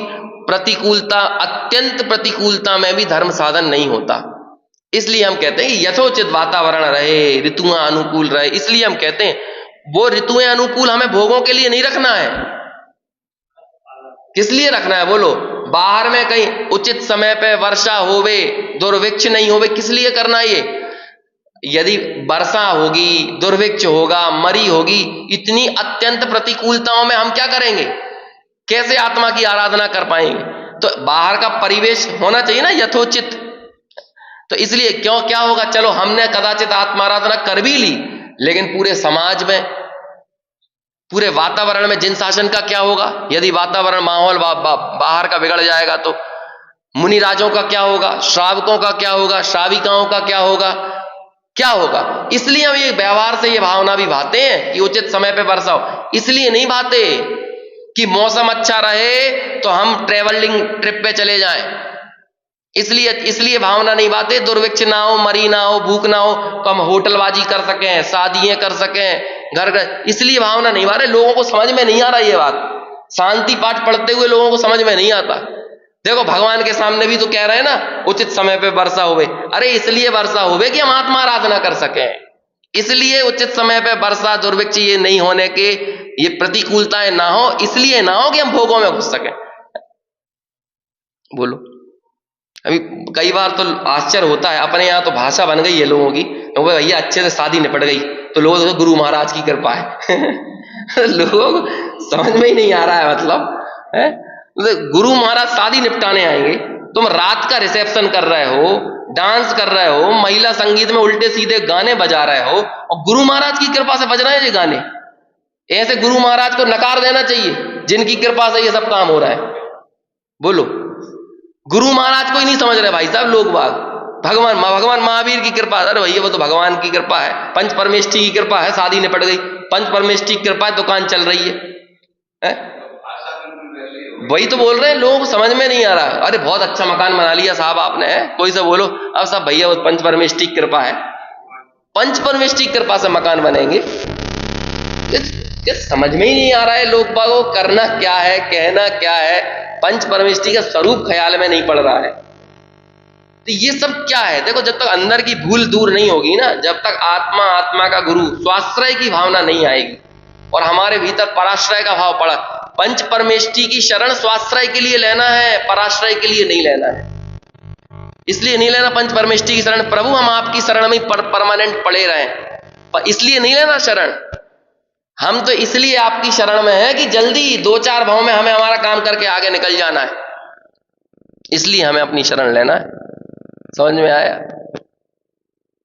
प्रतिकूलता, अत्यंत प्रतिकूलता में भी धर्म साधन नहीं होता। इसलिए हम कहते हैं कि यथोचित वातावरण रहे, ऋतुएं अनुकूल रहे। इसलिए हम कहते हैं वो ऋतुएं अनुकूल हमें भोगों के लिए नहीं रखना है। किस लिए रखना है बोलो? बाहर में कहीं उचित समय पे वर्षा होवे, दुर्भिक्ष नहीं होवे, किस लिए करना है ये? यदि वर्षा होगी, दुर्भिक्ष होगा, मरी होगी, इतनी अत्यंत प्रतिकूलताओं में हम क्या करेंगे? कैसे आत्मा की आराधना कर पाएंगे? तो बाहर का परिवेश होना चाहिए ना यथोचित। तो इसलिए क्यों, क्या होगा? चलो हमने कदाचित आत्माराधना कर भी ली, लेकिन पूरे समाज में, पूरे वातावरण में जिन शासन का क्या होगा? यदि वातावरण, माहौल बाहर का बिगड़ जाएगा तो मुनिराजों का क्या होगा? श्रावकों का क्या होगा? श्राविकाओं का क्या होगा? क्या होगा? इसलिए हम ये व्यवहार से ये भावना भी भाते हैं कि उचित समय पे वर्षा हो। इसलिए नहीं भाते कि मौसम अच्छा रहे तो हम ट्रेवलिंग ट्रिप पे चले जाएं। इसलिए भावना नहीं भाते दुर्भिक्ष ना हो, मरी ना हो, भूख ना हो, तो हम होटलबाजी कर सकें, शादियां कर सकें, घर। इसलिए भावना नहीं भाते। लोगों को समझ में नहीं आ रहा ये बात। शांति पाठ पढ़ते हुए लोगों को समझ में नहीं आता। देखो भगवान के सामने भी तो कह रहे हैं ना उचित समय पे वर्षा होवे। अरे इसलिए वर्षा होवे कि हम आत्मा आराधना कर सकें। इसलिए उचित समय पे वर्षा, दुर्भिक्ष ये नहीं होने के, ये प्रतिकूलताएं ना हो, इसलिए ना हो कि हम भोगों में घुस सकें। बोलो, अभी कई बार तो आश्चर्य होता है, अपने यहाँ तो भाषा बन गई है लोगों की, तो भैया अच्छे से शादी निपट गई तो लोगों को गुरु महाराज की कृपा है। लोगों को समझ में ही नहीं आ रहा है, मतलब है गुरु महाराज शादी निपटाने आएंगे। तुम रात का रिसेप्शन कर रहे हो, डांस कर रहे हो, महिला संगीत में उल्टे सीधे गाने बजा रहे हो, और गुरु महाराज की कृपा से बज रहे हैं ये गाने। ऐसे गुरु महाराज को नकार देना चाहिए जिनकी कृपा से ये सब काम हो रहा है। बोलो, गुरु महाराज को ही नहीं समझ रहे भाई साहब लोग बाग। भगवान महावीर की कृपा, अरे भैया वो तो भगवान की कृपा है, पंच परमेष्ठी की कृपा है, शादी निपट गई, पंच परमेष्ठी की कृपा है, दुकान चल रही है। है? वही तो बोल रहे हैं, लोगों को समझ में नहीं आ रहा। अरे बहुत अच्छा मकान बना लिया साहब आपने, है कोई से बोलो, अब साहब भैया वो पंच परमेष्टि की कृपा है, पंच परमेष्टि की कृपा से मकान बनेंगे। समझ में ही नहीं आ रहा है लोग बागों को करना क्या है, कहना क्या है, पंच परमेष्टि का स्वरूप ख्याल में नहीं पड़ रहा है। तो ये सब क्या है? देखो, जब तक अंदर की भूल दूर नहीं होगी ना, जब तक आत्मा, आत्मा का गुरु, स्वाश्रय की भावना नहीं आएगी और हमारे भीतर पराश्रय का भाव पड़ा। पंच परमेष्टि की शरण स्वाश्रय के लिए लेना है, पराश्रय के लिए नहीं लेना है। इसलिए नहीं लेना पंच परमेष्टि की शरण, प्रभु हम आपकी शरण में परमानेंट पड़े रहे, इसलिए नहीं लेना शरण। हम तो इसलिए आपकी शरण में है कि जल्दी 2-4 भाव में हमें हमारा काम करके आगे निकल जाना है, इसलिए हमें अपनी शरण लेना है। समझ में आया?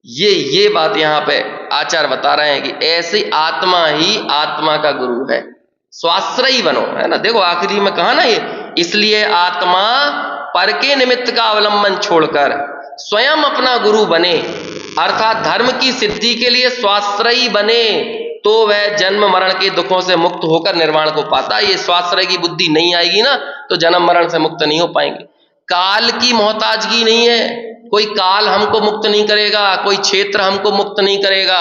ये बात यहां पे आचार्य बता रहे हैं कि ऐसी आत्मा ही आत्मा का गुरु है, स्वाश्रयी बनो, है ना। देखो आखिरी में कहा ना ये, इसलिए आत्मा पर के निमित्त का अवलंबन छोड़कर स्वयं अपना गुरु बने, अर्थात धर्म की सिद्धि के लिए स्वाश्रयी बने, तो वह जन्म मरण के दुखों से मुक्त होकर निर्वाण को पाता। ये स्वाश्रय की बुद्धि नहीं आएगी ना, तो जन्म मरण से मुक्त नहीं हो पाएंगे। काल की मोहताजगी नहीं है, कोई काल हमको मुक्त नहीं करेगा, कोई क्षेत्र हमको मुक्त नहीं करेगा।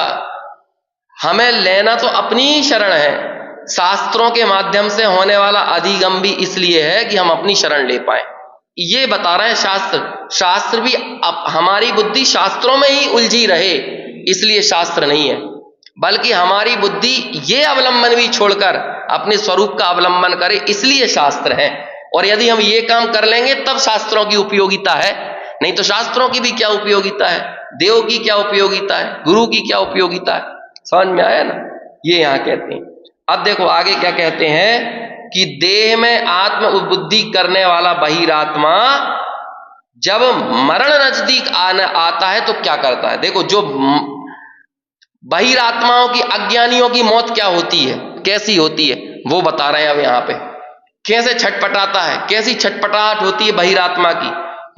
हमें लेना तो अपनी शरण है। शास्त्रों के माध्यम से होने वाला अधिगम भी इसलिए है कि हम अपनी शरण ले पाए। ये बता रहे हैं शास्त्र। शास्त्र भी अब हमारी बुद्धि शास्त्रों में ही उलझी रहे, इसलिए शास्त्र नहीं है, बल्कि हमारी बुद्धि ये अवलंबन भी छोड़कर अपने स्वरूप का अवलंबन करे, इसलिए शास्त्र है। और यदि हम ये काम कर लेंगे तब शास्त्रों की उपयोगिता है, नहीं तो शास्त्रों की भी क्या उपयोगिता है, देव की क्या उपयोगिता है, गुरु की क्या उपयोगिता है। समझ में आया ना? ये यहां कहते हैं। अब देखो आगे क्या कहते हैं कि देह में आत्म उद्बुद्धि करने वाला बहिरात्मा जब मरण नजदीक आता है तो क्या करता है। देखो, जो बहिरात्माओं की, अज्ञानियों की मौत क्या होती है, कैसी होती है, वो बता रहे हैं अब यहां पे। कैसे छटपटाता है, कैसी छटपटाहट होती है बहिरात्मा की,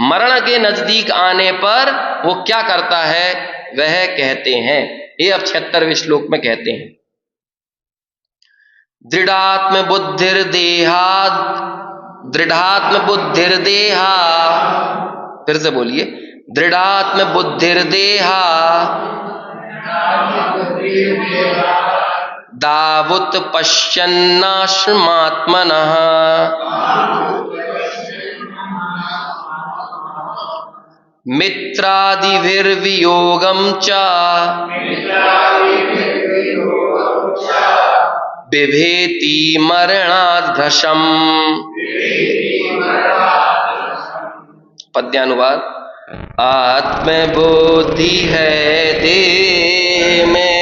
मरण के नजदीक आने पर वो क्या करता है, वह कहते हैं। ये अब 76वें श्लोक में कहते हैं, दृढ़ात्म बुद्धिर्देहा, दृढ़ात्म बुद्धिर्देहा, फिर से बोलिए, दृढ़ात्म बुद्धिर्देहा दावुत पश्यन्नाश्रमात्मनः मित्रादिभिर्वियोगं च बिभेति मरणाद्घ्रशम्। पद्यानुवाद, आत्मबुद्धि है देह में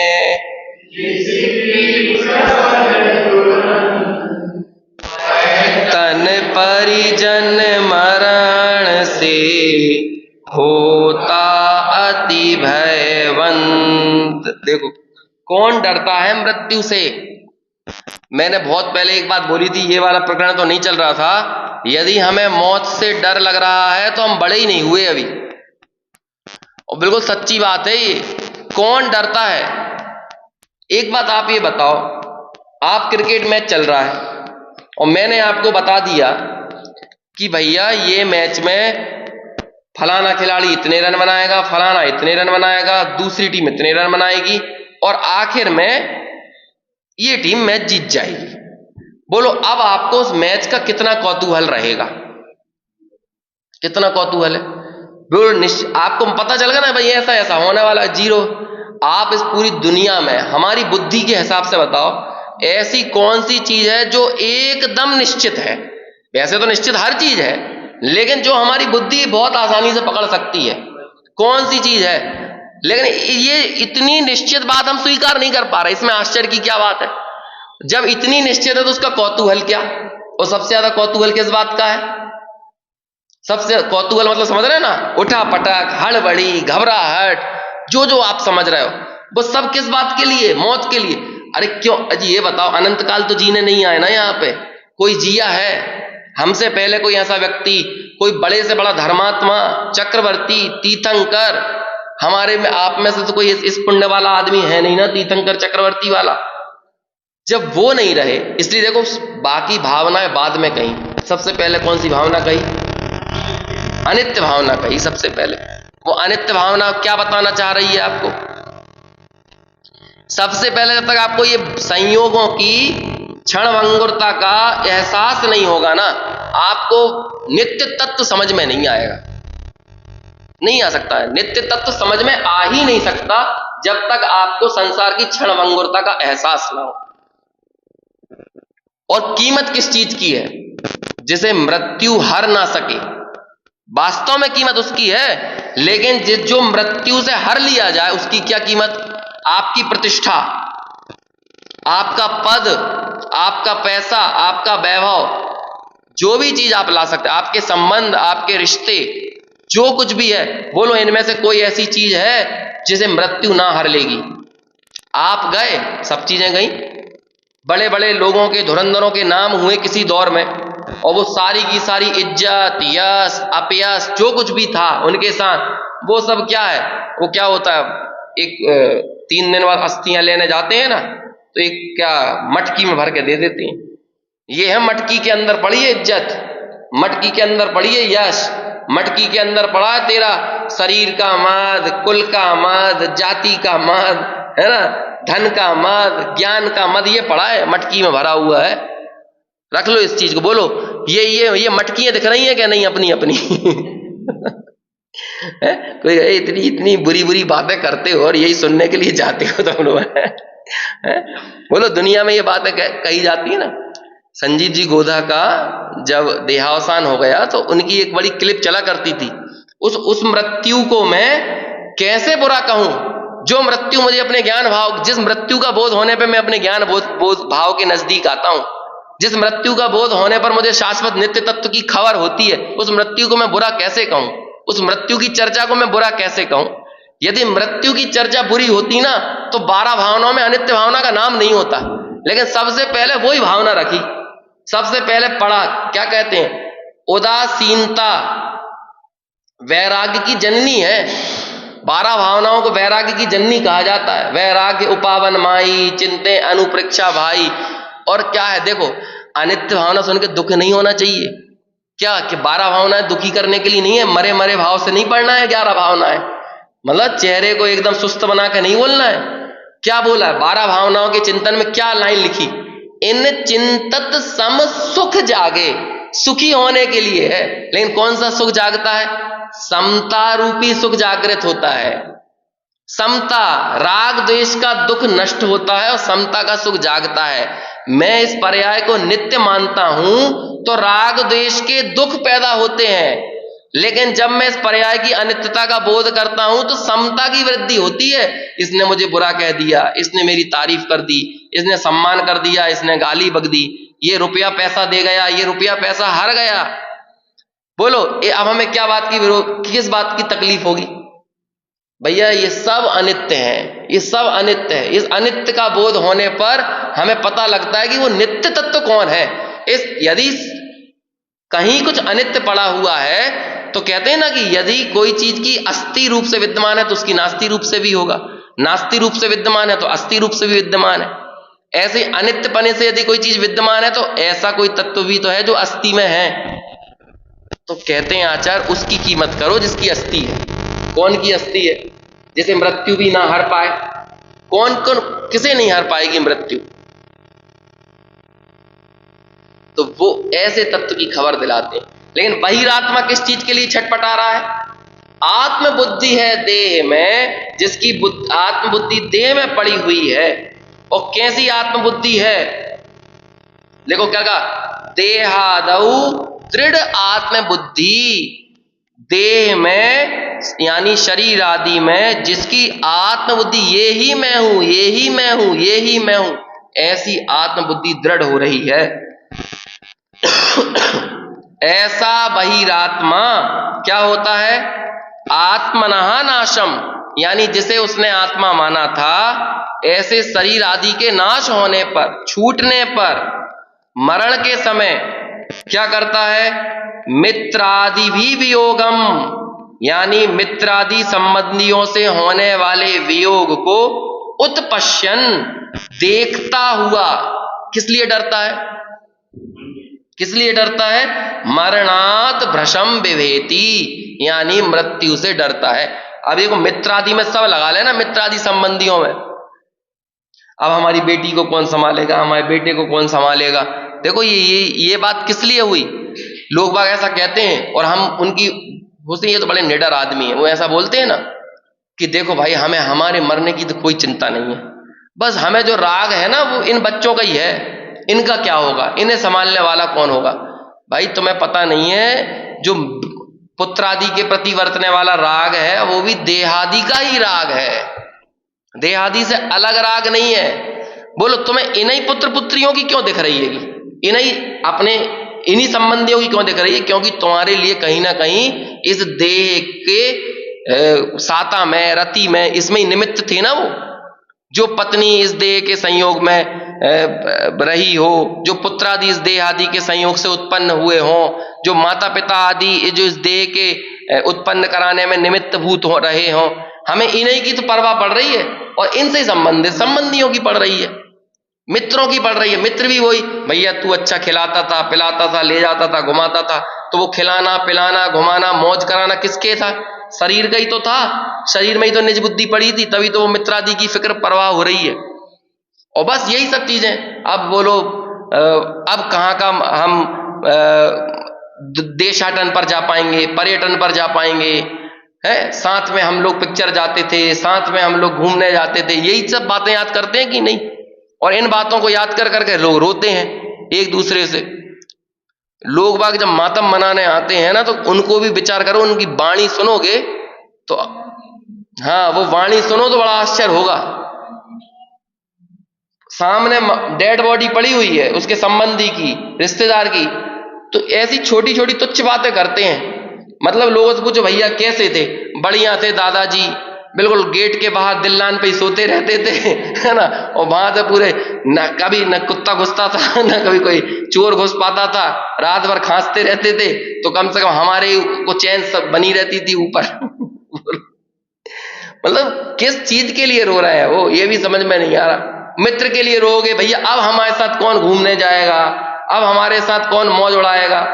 तन परिजन मरण से होता अति भयवंत। देखो, कौन डरता है मृत्यु से। मैंने बहुत पहले एक बात बोली थी, ये वाला प्रकरण तो नहीं चल रहा था, यदि हमें मौत से डर लग रहा है तो हम बड़े ही नहीं हुए अभी, और बिल्कुल सच्ची बात है ये। कौन डरता है? एक बात आप ये बताओ, आप क्रिकेट मैच चल रहा है और मैंने आपको बता दिया कि भैया ये मैच में फलाना खिलाड़ी इतने रन बनाएगा, फलाना इतने रन बनाएगा, दूसरी टीम इतने रन बनाएगी और आखिर में ये टीम मैच जीत जाएगी। बोलो, अब आपको उस मैच का कितना कौतूहल रहेगा, कितना कौतूहल है। बोलो, आपको पता चल गया ना भाई ऐसा ऐसा होने वाला, जीरो। आप इस पूरी दुनिया में हमारी बुद्धि के हिसाब से बताओ, ऐसी कौन सी चीज है जो एकदम निश्चित है। वैसे तो निश्चित हर चीज है, लेकिन जो हमारी बुद्धि बहुत आसानी से पकड़ सकती है, कौन सी चीज है। लेकिन ये इतनी निश्चित बात हम स्वीकार नहीं कर पा रहे, इसमें आश्चर्य की क्या बात है। जब इतनी निश्चित है तो उसका कौतूहल क्या। और सबसे ज्यादा कौतूहल किस बात का है? सबसे कौतूहल मतलब समझ रहे हैं ना, उठा पटक, हड़बड़ी, घबराहट, जो जो आप समझ रहे हो, वो सब किस बात के लिए? मौत के लिए। अरे क्यों अजी, ये बताओ, अनंत काल तो जीने नहीं आए ना, यहाँ पे कोई जिया है हमसे पहले? कोई ऐसा व्यक्ति, कोई बड़े से बड़ा धर्मात्मा, चक्रवर्ती, तीर्थंकर, हमारे में आप में से तो कोई इस पुण्य वाला आदमी है नहीं ना, तीर्थंकर चक्रवर्ती वाला। जब वो नहीं रहे, इसलिए देखो बाकी भावनाएं बाद में कही, सबसे पहले कौन सी भावना कही? अनित्य भावना कही सबसे पहले। वो अनित्य भावना क्या बताना चाह रही है आपको? सबसे पहले जब तक आपको ये संयोगों की क्षणभंगुरता का एहसास नहीं होगा ना, आपको नित्य तत्व समझ में नहीं आएगा, नहीं आ सकता है। नित्य तत्व समझ में आ ही नहीं सकता जब तक आपको संसार की क्षणभंगुरता का एहसास ना हो। और कीमत किस चीज की है? जिसे मृत्यु हर ना सके, वास्तव में कीमत उसकी है, लेकिन जो मृत्यु से हर लिया जाए उसकी क्या कीमत? आपकी प्रतिष्ठा, आपका पद, आपका पैसा, आपका वैभव, जो भी चीज आप ला सकते हैं, आपके संबंध, आपके रिश्ते, जो कुछ भी है, बोलो इनमें से कोई ऐसी चीज है जिसे मृत्यु ना हर लेगी? आप गए, सब चीजें गई। बड़े बड़े लोगों के, धुरंधरों के नाम हुए किसी दौर में, और वो सारी की सारी इज्जत, यश, अपयश, जो कुछ भी था उनके साथ, वो सब क्या है? वो क्या होता है, एक 3 दिन बाद अस्थियां लेने जाते हैं ना, तो एक क्या मटकी में भर के दे देते हैं। ये है मटकी के अंदर पड़ी है इज्जत, मटकी के अंदर पड़ी है यश, मटकी के अंदर पड़ा है तेरा शरीर का मद, कुल का मद, जाति का मद, है ना, धन का मद, ज्ञान का मद, ये पड़ा है, मटकी में भरा हुआ है। रख लो इस चीज को, बोलो ये मटकियां दिख रही हैं क्या? नहीं, अपनी अपनी कोई इतनी इतनी बुरी बुरी बातें करते हो और यही सुनने के लिए जाते हो तुम लोग। बोलो दुनिया में ये बातें कही जाती है ना। संजीव जी गोधा का जब देहावसान हो गया तो उनकी एक बड़ी क्लिप चला करती थी, उस मृत्यु को मैं कैसे बुरा कहूं, जो मृत्यु मुझे अपने ज्ञान भाव, जिस मृत्यु का बोध होने पर मैं अपने ज्ञान बोध भाव के नजदीक आता हूं, जिस मृत्यु का बोध होने पर मुझे शाश्वत नित्य तत्व की खबर होती है, उस मृत्यु को मैं बुरा कैसे कहूं? उस मृत्यु की चर्चा को मैं बुरा कैसे कहूं? यदि मृत्यु की चर्चा बुरी होती ना, तो 12 भावनाओं में अनित्य भावना का नाम नहीं होता। लेकिन सबसे पहले वही भावना रखी, सबसे पहले पढ़ा, क्या कहते हैं, उदासीनता वैराग्य की जननी है। 12 भावनाओं को वैराग्य की जननी कहा जाता है। वैराग्य उपावन माई, चिंते अनुप्रेक्षा भाई। और क्या है, देखो अनित्य भावना सुन के दुख नहीं होना चाहिए। क्या कि 12 भावनाएं दुखी करने के लिए नहीं है, मरे मरे भाव से नहीं पढ़ना है 11 भावनाएं, मतलब चेहरे को एकदम सुस्त बना के नहीं बोलना है। क्या बोला है 12 भावनाओं के चिंतन में? क्या लाइन लिखी, इन चिंतत सम सुख जागे, सुखी होने के लिए है। लेकिन कौन सा सुख जागता है? समता रूपी सुख जागृत होता है। समता, राग द्वेष का दुख नष्ट होता है और समता का सुख जागता है। मैं इस पर्याय को नित्य मानता हूं तो राग द्वेष के दुख पैदा होते हैं, लेकिन जब मैं इस पर्याय की अनित्यता का बोध करता हूं तो समता की वृद्धि होती है। इसने मुझे बुरा कह दिया, इसने मेरी तारीफ कर दी, इसने सम्मान कर दिया, इसने गाली बक दी, ये रुपया पैसा दे गया, ये रुपया पैसा हार गया। बोलो अब हमें क्या बात की किस बात की तकलीफ होगी? भैया ये सब अनित्य है, ये सब अनित्य है। इस अनित्य का बोध होने पर हमें पता लगता है कि वो नित्य तत्व कौन है। यदि कहीं कुछ अनित्य पड़ा हुआ है तो कहते हैं ना कि यदि कोई चीज की अस्थि रूप से विद्यमान है तो उसकी नास्ति रूप से भी होगा, नास्ति रूप से विद्यमान है तो अस्थि रूप से भी विद्यमान है। ऐसे अनित्य पने से यदि कोई चीज विद्यमान है तो ऐसा कोई तत्व भी तो है जो अस्थि में है। तो कहते हैं आचार्य, उसकी कीमत करो जिसकी अस्थि है। कौन की अस्थि है? जिसे मृत्यु भी ना हर पाए। कौन किसे नहीं हर पाएगी मृत्यु? तो वो ऐसे तत्व की खबर दिलाते हैं। लेकिन बहिरात्मा किस चीज के लिए छटपटा रहा है? आत्मबुद्धि है देह में, जिसकी आत्मबुद्धि देह में पड़ी हुई है। और कैसी आत्मबुद्धि है? देखो क्या कहा, देहादौ दृढ़ आत्मबुद्धि, देह में यानी शरीर आदि में जिसकी आत्मबुद्धि ये ही मैं हूं, ये ही मैं हूं, ये ही मैं हूं, ऐसी आत्मबुद्धि दृढ़ हो रही है। ऐसा बहिरात्मा क्या होता है? आत्मनः नाशम, यानी जिसे उसने आत्मा माना था, ऐसे शरीर आदि के नाश होने पर, छूटने पर, मरण के समय क्या करता है? मित्रादि भी वियोगम, यानी मित्रादि संबंधियों से होने वाले वियोग को उत्पश्यन, देखता हुआ, किस लिए डरता है? किस लिए डरता है? मरणात भ्रशम विभेति, यानी मृत्यु से डरता है। अब देखो मित्रादि में सब लगा लेना, मित्रादि संबंधियों में, अब हमारी बेटी को कौन संभालेगा, हमारे बेटे को कौन संभालेगा। देखो ये बात किस लिए हुई? लोग बाग ऐसा कहते हैं और हम उनकी होते, ये तो बड़े निडर आदमी है, वो ऐसा बोलते हैं ना कि देखो भाई हमें हमारे मरने की तो कोई चिंता नहीं है, बस हमें जो राग है ना वो इन बच्चों का ही है, इनका क्या होगा, इन्हें संभालने वाला कौन होगा। भाई तुम्हें पता नहीं है, जो पुत्र आदि के प्रति वर्तने वाला राग है वो भी देहादि का ही राग है, देहादि से अलग राग नहीं है। बोलो तुम्हें इन्हीं पुत्र पुत्रियों की क्यों दिख रही है, इन्हीं संबंधियों की क्यों दिख रही है? क्योंकि तुम्हारे लिए कहीं ना कहीं इस देह के साता में, रति में, इसमें ही निमित्त थे ना वो। जो पत्नी इस देह के संयोग में रही हो, जो पुत्र आदि इस देह आदि के संयोग से उत्पन्न हुए हों, जो माता पिता आदि जो इस देह के उत्पन्न कराने में निमित्त भूत हो रहे हों, हमें इन्हीं की तो परवाह पड़ रही है, और इनसे संबंधित संबंधियों की पड़ रही है, मित्रों की पड़ रही है। मित्र भी वही, भैया तू अच्छा खिलाता था, पिलाता था, ले जाता था, घुमाता था, तो वो खिलाना पिलाना घुमाना मौज कराना किसके था? शरीर का ही तो था, शरीर में ही तो निज बुद्धि पड़ी थी, तभी तो वो मित्रादि की फिक्र परवाह हो रही है। और बस यही सब चीजें। अब बोलो अब कहाँ का हम देशाटन पर जा पाएंगे, पर्यटन पर जा पाएंगे, है साथ में हम लोग पिक्चर जाते थे, साथ में हम लोग घूमने जाते थे, यही सब बातें याद करते हैं कि नहीं? और इन बातों को याद कर करके लोग रोते हैं एक दूसरे से। लोग बाग जब मातम मनाने आते हैं ना, तो उनको भी विचार करो, उनकी वाणी सुनोगे तो, हाँ वो वाणी सुनो तो बड़ा आश्चर्य होगा। सामने डेड बॉडी पड़ी हुई है उसके संबंधी की, रिश्तेदार की, तो ऐसी छोटी छोटी तुच्छ बातें करते हैं। मतलब लोगों से पूछो भैया कैसे थे? बढ़िया थे दादाजी, बिल्कुल गेट के बाहर दिल्लान पे ही सोते रहते थे, है ना, और वहां से पूरे न कभी न कुत्ता घुसता था न कभी कोई चोर घुस पाता था, रात भर खांसते रहते थे, तो कम से कम हमारे को चैन सब बनी रहती थी ऊपर। मतलब किस चीज के लिए रो रहे हैं वो, ये भी समझ में नहीं आ रहा। मित्र के लिए रोगे, भैया अब हमारे साथ कौन घूमने जाएगा, अब हमारे साथ कौन मौज उड़ाएगा।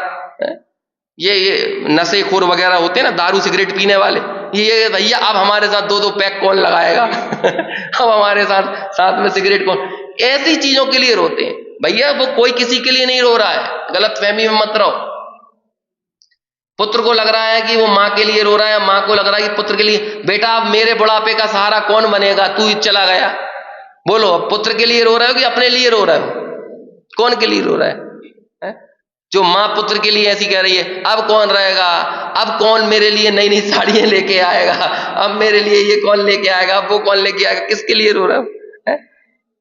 ये नशेखोर वगैरह होते हैं ना, दारू सिगरेट पीने वाले, ये भैया अब हमारे साथ 2-2 पैक कौन लगाएगा, अब हमारे साथ में सिगरेट कौन, ऐसी चीजों के लिए रोते हैं। भैया वो कोई किसी के लिए नहीं रो रहा है, गलत फहमी में मत रहो। पुत्र को लग रहा है कि वो माँ के लिए रो रहा है, माँ को लग रहा है कि पुत्र के लिए। बेटा अब मेरे बुढ़ापे का सहारा कौन बनेगा, तू ही चला गया। बोलो अब पुत्र के लिए रो रहे हो कि अपने लिए रो रहे हो? कौन के लिए रो रहा है? जो माँ पुत्र के लिए ऐसी कह रही है, अब कौन रहेगा, अब कौन मेरे लिए नई नई साड़ियां लेके आएगा, अब मेरे लिए ये कौन लेके आएगा, अब वो कौन लेके आएगा, किसके लिए रो रहा हो?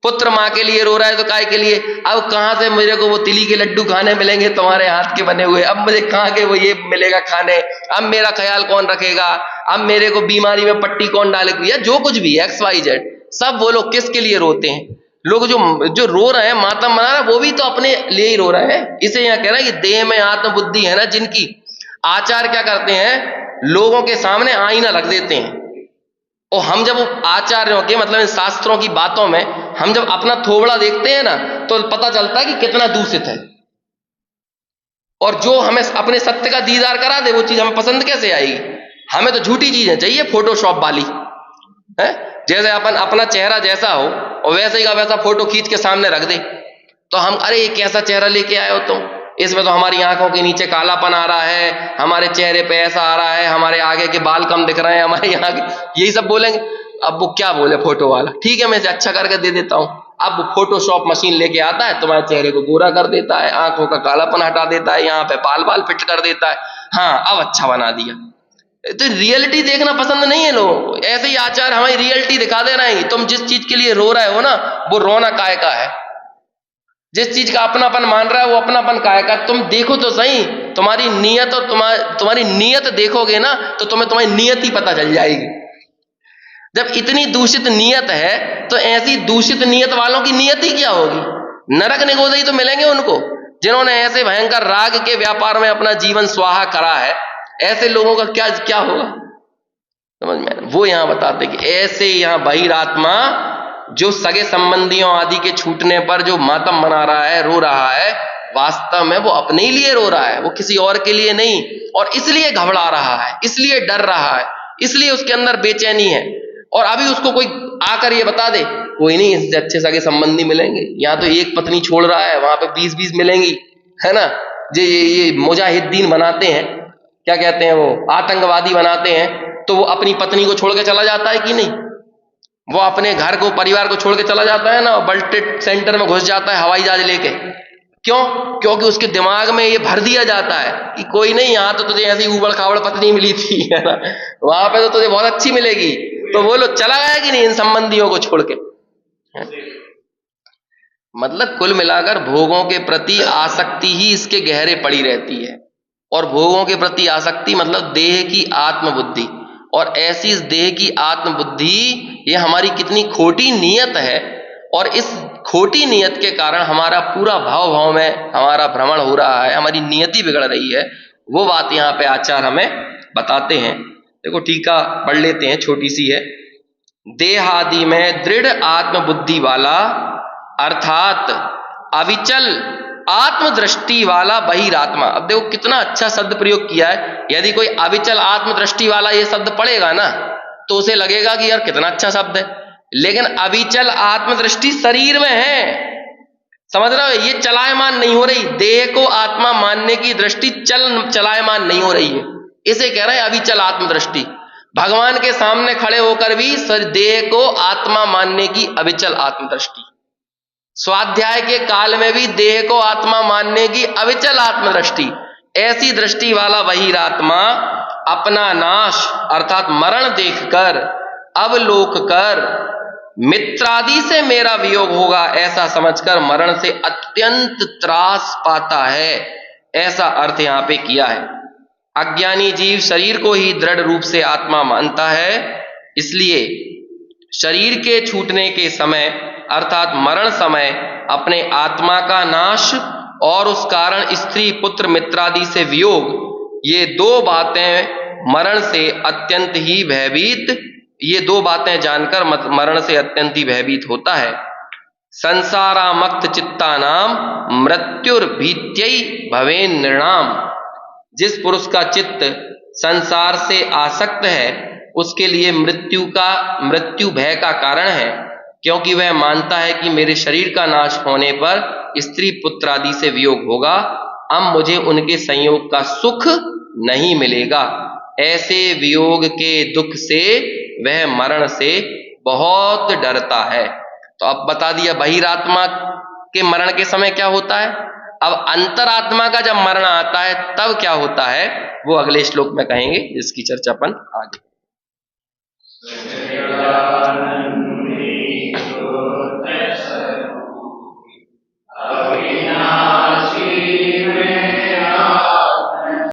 पुत्र माँ के लिए रो रहा है तो काय के लिए? अब कहाँ से मेरे को वो तिली के लड्डू खाने मिलेंगे तुम्हारे हाथ के बने हुए, अब मुझे कहाँ के वो ये मिलेगा खाने, अब मेरा ख्याल कौन रखेगा, अब मेरे को बीमारी में पट्टी कौन डालेगा, या जो कुछ भी XYZ, सब वो लोग किसके लिए रोते हैं? लोग जो रो रहे हैं, मातम मना रहे हैं, वो भी तो अपने लिए ही रो रहे हैं। इसे यहाँ कह रहा है कि देह में आत्मबुद्धि है ना जिनकी, आचार क्या करते हैं, लोगों के सामने आईना रख देते हैं, और हम जब आचार्यों के मतलब इन शास्त्रों की बातों में हम जब अपना थोबड़ा देखते हैं ना, तो पता चलता है कि कितना दूषित है। और जो हमें अपने सत्य का दीदार करा दे वो चीज हमें पसंद कैसे आएगी? हमें तो झूठी चीजें चाहिए, फोटोशॉप वाली है। जैसे अपन अपना चेहरा जैसा हो और वैसे ही का वैसा फोटो खींच के सामने रख दे, तो हम अरे ये कैसा चेहरा लेके आए हो तुम, इसमें तो हमारी आंखों के नीचे कालापन आ रहा है, हमारे चेहरे पे ऐसा आ रहा है, हमारे आगे के बाल कम दिख रहे हैं, हमारे यहाँ के, यही सब बोलेंगे। अब वो क्या बोले फोटो वाला, ठीक है मैं इसे अच्छा करके दे देता हूँ। अब वो फोटोशॉप मशीन लेके आता है, तुम्हारे चेहरे को गोरा कर देता है, आंखों का कालापन हटा देता है, यहाँ पे बाल फिट कर देता है, हाँ अब अच्छा बना दिया। तो रियलिटी देखना पसंद नहीं है लोग, ऐसे ही आचार हमारी रियलिटी दिखा दे रहे हैं। तुम जिस चीज के लिए रो रहे हो ना, वो रोना काय का है, जिस चीज का अपनापन मान रहा है वो अपनापन काय का। तुम देखो तो सही, तुम्हारी नीयत और तुम्हारी नीयत देखोगे ना, तो तुम्हें तुम्हारी नीयत ही पता चल जाएगी। जब इतनी दूषित नीयत है, तो ऐसी दूषित नीयत वालों की नीयत ही क्या होगी? नरक निगोदई तो मिलेंगे उनको, जिन्होंने ऐसे भयंकर राग के व्यापार में अपना जीवन स्वाहा करा है। ऐसे लोगों का क्या होगा, समझ में? वो यहां बताते कि ऐसे यहां बहिरात्मा जो सगे संबंधियों आदि के छूटने पर जो मातम मना रहा है, रो रहा है, वास्तव में वो अपने ही लिए रो रहा है, वो किसी और के लिए नहीं। और इसलिए घबरा रहा है, इसलिए डर रहा है, इसलिए उसके अंदर बेचैनी है। और अभी उसको कोई आकर ये बता दे कोई नहीं, इससे अच्छे सगे संबंधी मिलेंगे, यहाँ तो एक पत्नी छोड़ रहा है, वहां पे 20-20 मिलेंगी, है ना। ये मुजाहिदीन बनाते हैं, क्या कहते हैं वो, आतंकवादी बनाते हैं, तो वो अपनी पत्नी को छोड़ के चला जाता है कि नहीं? वो अपने घर को, परिवार को छोड़ के चला जाता है ना, वर्ल्ड ट्रेड सेंटर में घुस जाता है हवाई जहाज लेके। क्यों? क्योंकि उसके दिमाग में ये भर दिया जाता है कि कोई नहीं, यहाँ तो तुझे ऐसी उबड़ खाबड़ पत्नी मिली थी, है ना, वहां पे तो तुझे बहुत अच्छी मिलेगी। तो वो लोग चला गया कि नहीं इन संबंधियों को छोड़ के। मतलब कुल मिलाकर भोगों के प्रति आसक्ति ही इसके गहरे पड़ी रहती है। और भोगों के प्रति आसक्ति मतलब देह की आत्मबुद्धि, और ऐसी इस देह की आत्मबुद्धि ये हमारी कितनी खोटी नीयत है, और इस खोटी नीयत के कारण हमारा पूरा भाव में हमारा भ्रमण हो रहा है, हमारी नियति बिगड़ रही है। वो बात यहाँ पे आचार्य हमें बताते हैं। देखो टीका पढ़ लेते हैं, छोटी सी है। देहादि में दृढ़ आत्मबुद्धि वाला अर्थात अविचल आत्मदृष्टि वाला बहिरात्मा। अब देखो कितना अच्छा शब्द प्रयोग किया है। यदि कोई अविचल आत्मदृष्टि वाला ये शब्द पढ़ेगा ना तो उसे लगेगा कि यार कितना अच्छा शब्द है, लेकिन अविचल आत्मदृष्टि शरीर में है, समझ रहे हो, ये चलायमान नहीं हो रही, देह को आत्मा मानने की दृष्टि चलायमान नहीं हो रही है, इसे कह रहे हैं अविचल आत्मदृष्टि। भगवान के सामने खड़े होकर भी देह को आत्मा मानने की अविचल आत्मदृष्टि, स्वाध्याय के काल में भी देह को आत्मा मानने की अविचल आत्मदृष्टि, ऐसी दृष्टि वाला बहिरात्मा अपना नाश अर्थात मरण देखकर अवलोक कर मित्रादि से मेरा वियोग होगा ऐसा समझकर मरण से अत्यंत त्रास पाता है, ऐसा अर्थ यहां पे किया है। अज्ञानी जीव शरीर को ही दृढ़ रूप से आत्मा मानता है, इसलिए शरीर के छूटने के समय अर्थात मरण समय अपने आत्मा का नाश और उस कारण स्त्री पुत्र मित्रादि से वियोग, ये दो बातें मरण से अत्यंत ही भयभीत, ये दो बातें जानकर मरण से अत्यंत ही भयभीत होता है। संसारामक्त चित्ता नाम मृत्युर्भीत्यै भवेन नृणाम। जिस पुरुष का चित्त संसार से आसक्त है उसके लिए मृत्यु भय का कारण है, क्योंकि वह मानता है कि मेरे शरीर का नाश होने पर स्त्री पुत्र आदि से वियोग होगा, अब मुझे उनके संयोग का सुख नहीं मिलेगा। ऐसे वियोग के दुख से वह मरण से बहुत डरता है। तो अब बता दिया बहिरात्मा के मरण के समय क्या होता है। अब अंतरात्मा का जब मरण आता है तब क्या होता है वो अगले श्लोक में कहेंगे, जिसकी चर्चा अपन आगे